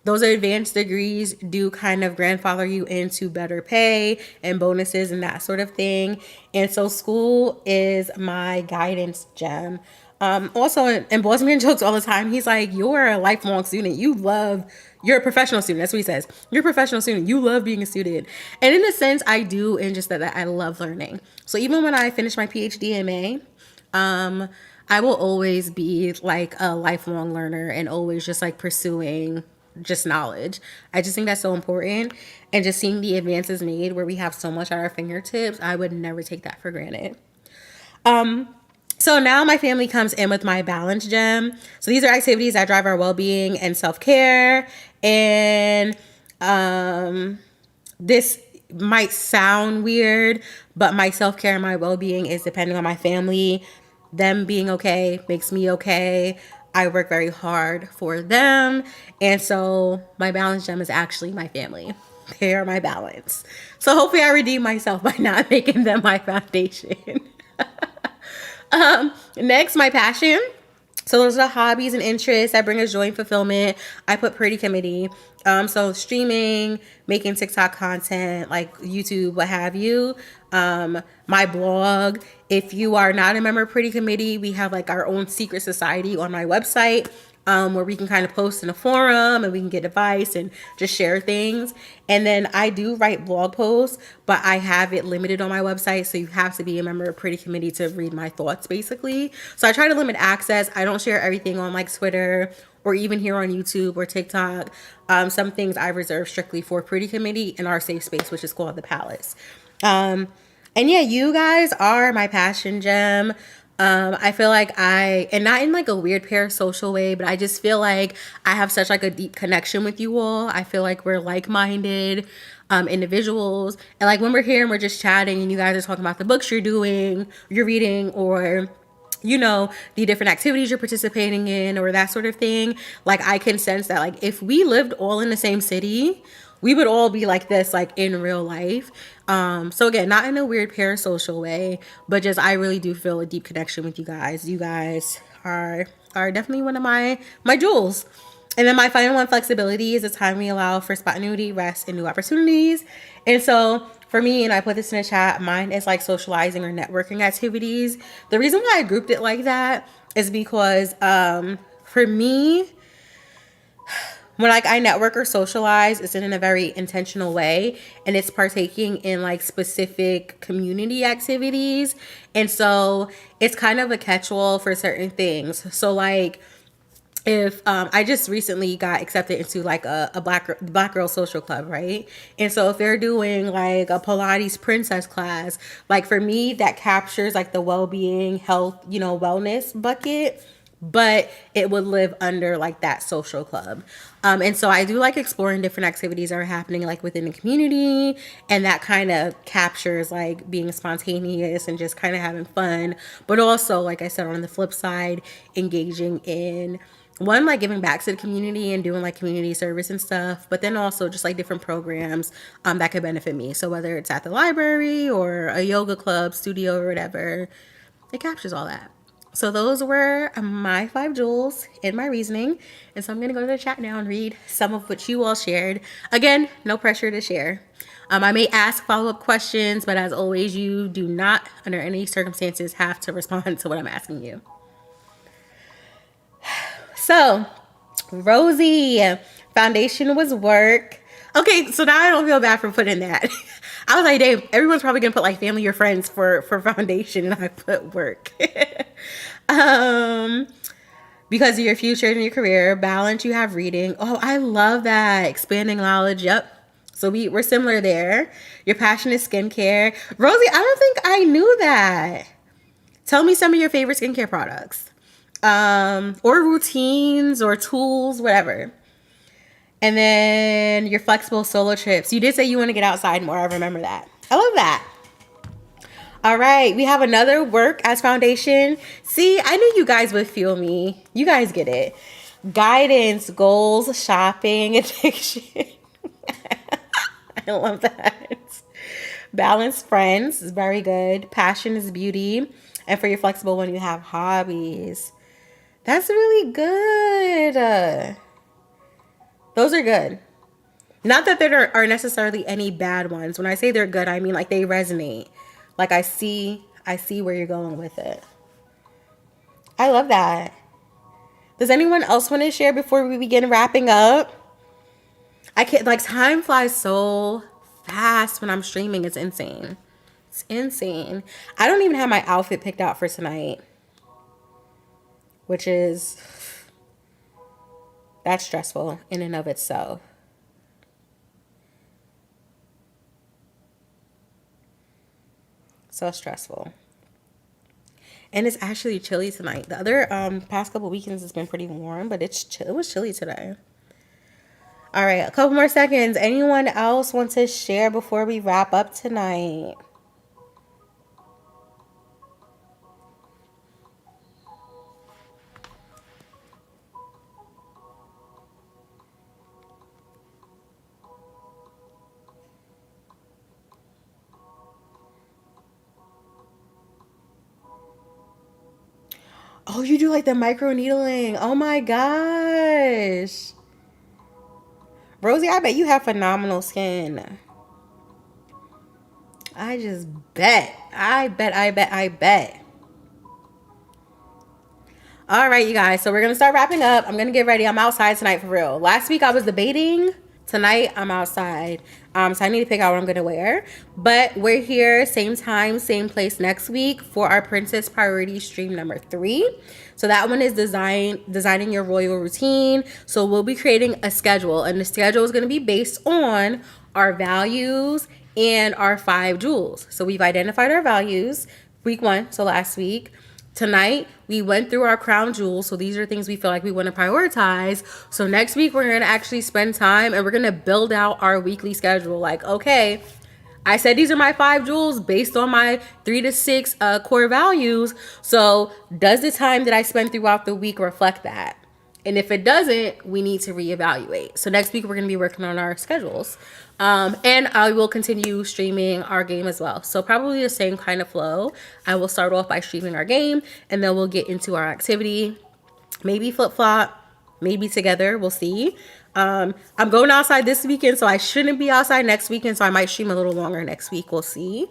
those advanced degrees do kind of grandfather you into better pay and bonuses and that sort of thing. And so school is my guidance gem. Also, and Bossman jokes all the time. He's like, you're a lifelong student. You're a professional student. That's what he says. You're a professional student. You love being a student. And in a sense, I do, and just that I love learning. So even when I finish my PhD in May, I will always be like a lifelong learner and always just like pursuing just knowledge. I just think that's so important. And just seeing the advances made where we have so much at our fingertips, I would never take that for granted. So now my family comes in with my balance gem. So these are activities that drive our well-being and self-care. And this might sound weird, but my self-care and my well-being is depending on my family. Them being okay makes me okay. I work very hard for them. And so my balance gem is actually my family. They are my balance. So hopefully I redeem myself by not making them my foundation. Next, my passion. So those are the hobbies and interests that bring us joy and fulfillment. I put Pretty Committee. So streaming, making TikTok content, like YouTube, what have you. My blog. If you are not a member of Pretty Committee, we have like our own secret society on my website. Where we can kind of post in a forum and we can get advice and just share things. And then I do write blog posts, but I have it limited on my website. So you have to be a member of Pretty Committee to read my thoughts, basically. So I try to limit access. I don't share everything on like Twitter or even here on YouTube or TikTok. Some things I reserve strictly for Pretty Committee in our safe space, which is called the Palace. And yeah, you guys are my passion gem. I feel like and not in like a weird parasocial way, but I just feel like I have such like a deep connection with you all. I feel like we're like-minded individuals. And like when we're here and we're just chatting and you guys are talking about the books you're reading, or the different activities you're participating in or that sort of thing. Like I can sense that like if we lived all in the same city, we would all be like this, like in real life. So again, not in a weird parasocial way, but just I really do feel a deep connection with you guys. You guys are definitely one of my jewels. And then my final one, flexibility, is the time we allow for spontaneity, rest, and new opportunities. And so for me, and I put this in the chat, mine is like socializing or networking activities. The reason why I grouped it like that is because for me, when like I network or socialize, it's in a very intentional way, and it's partaking in like specific community activities. And so it's kind of a catch-all for certain things. So like if I just recently got accepted into like a black girl social club, right? And so if they're doing like a Pilates princess class, like for me that captures like the well-being, health, you know, wellness bucket, but it would live under like that social club. And so I do like exploring different activities that are happening like within the community, and that kind of captures like being spontaneous and just kind of having fun, but also like I said, on the flip side, engaging in one, like giving back to the community and doing like community service and stuff, but then also just like different programs that could benefit me. So whether it's at the library or a yoga club, studio, or whatever, it captures all that. So those were my 5 jewels in my reasoning. And so I'm going to go to the chat now and read some of what you all shared. Again, no pressure to share. I may ask follow-up questions, but as always, you do not, under any circumstances, have to respond to what I'm asking you. So, Rosie, foundation was work. Okay, so now I don't feel bad for putting that. I was like, damn, everyone's probably gonna put like family or friends for foundation, and I put work. Because of your future and your career, balance, you have reading. Oh, I love that. Expanding knowledge. Yep. So we're similar there. Your passion is skincare. Rosie, I don't think I knew that. Tell me some of your favorite skincare products. Or routines or tools, whatever. And then your flexible solo trips. You did say you want to get outside more. I remember that. I love that. All right. We have another work as foundation. See, I knew you guys would feel me. You guys get it. Guidance, goals, shopping, addiction. I love that. Balance, friends is very good. Passion is beauty. And for your flexible one, you have hobbies. That's really good. Those are good. Not that there are necessarily any bad ones. When I say they're good, I mean like they resonate. Like I see where you're going with it. I love that. Does anyone else want to share before we begin wrapping up? I can't, like, time flies so fast when I'm streaming. It's insane. It's insane. I don't even have my outfit picked out for tonight, which is, that's stressful in and of itself. So stressful. And it's actually chilly tonight. The other past couple weekends it's been pretty warm, but it was chilly today. All right, a couple more seconds. Anyone else want to share before we wrap up tonight? Oh, you do like the micro needling. Oh my gosh. Rosie, I bet you have phenomenal skin. I just bet. I bet. All right, you guys. So we're going to start wrapping up. I'm going to get ready. I'm outside tonight for real. Last week I was debating. Tonight I'm outside. So I need to pick out what I'm going to wear. But we're here, same time, same place next week for our Princess Priority stream number 3. So that one is designing your royal routine. So we'll be creating a schedule, and the schedule is going to be based on our values and our 5 jewels. So we've identified our values week 1, so last week. Tonight, we went through our crown jewels. So these are things we feel like we want to prioritize. So next week, we're going to actually spend time and we're going to build out our weekly schedule. Like, okay, I said these are my 5 jewels based on my 3 to 6 core values. So does the time that I spend throughout the week reflect that? And if it doesn't, we need to reevaluate. So next week, we're going to be working on our schedules. And I will continue streaming our game as well. So probably the same kind of flow. I will start off by streaming our game, and then we'll get into our activity. Maybe flip-flop, maybe together. We'll see. I'm going outside this weekend, so I shouldn't be outside next weekend. So I might stream a little longer next week. We'll see.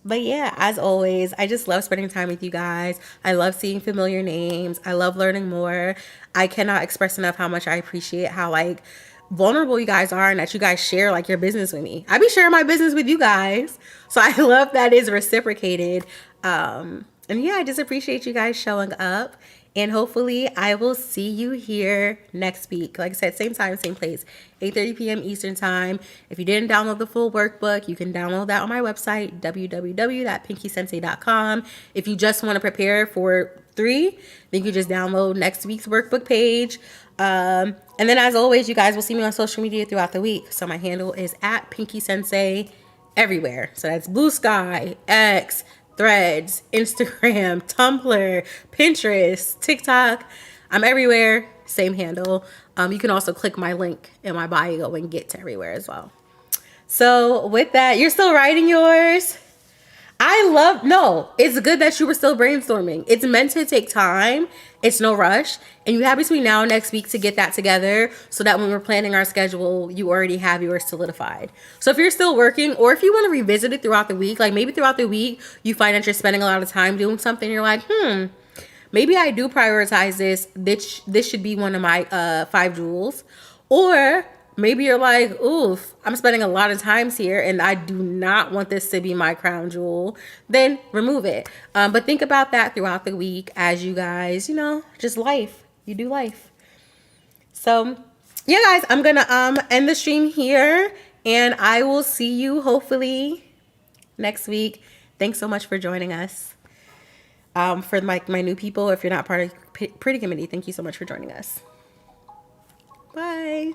But yeah, as always, I just love spending time with you guys. I love seeing familiar names. I love learning more. I cannot express enough how much I appreciate how like vulnerable you guys are and that you guys share like your business with me. I be sharing my business with you guys. So I love that it's reciprocated. And yeah, I just appreciate you guys showing up. And hopefully I will see you here next week. Like I said, same time, same place, 8:30 p.m. Eastern time. If you didn't download the full workbook, you can download that on my website, www.pinkysensei.com. If you just want to prepare for 3, then you can just download next week's workbook page. And then as always, you guys will see me on social media throughout the week. So my handle is @pinkysensei everywhere. So that's Blue Sky, X, Threads, Instagram, Tumblr, Pinterest, TikTok. I'm everywhere. Same handle. You can also click my link in my bio and get to everywhere as well. So with that, you're still writing yours? No, it's good that you were still brainstorming. It's meant to take time. It's no rush. And you have between now and next week to get that together so that when we're planning our schedule, you already have yours solidified. So if you're still working or if you want to revisit it throughout the week, like maybe throughout the week, you find that you're spending a lot of time doing something. You're like, maybe I do prioritize this. This should be one of my 5 jewels. Or maybe you're like, oof, I'm spending a lot of times here and I do not want this to be my crown jewel. Then remove it. But think about that throughout the week as you guys, just life. You do life. So yeah, guys, I'm going to end the stream here and I will see you hopefully next week. Thanks so much for joining us. For my new people, if you're not part of Pretty Committee, thank you so much for joining us. Bye.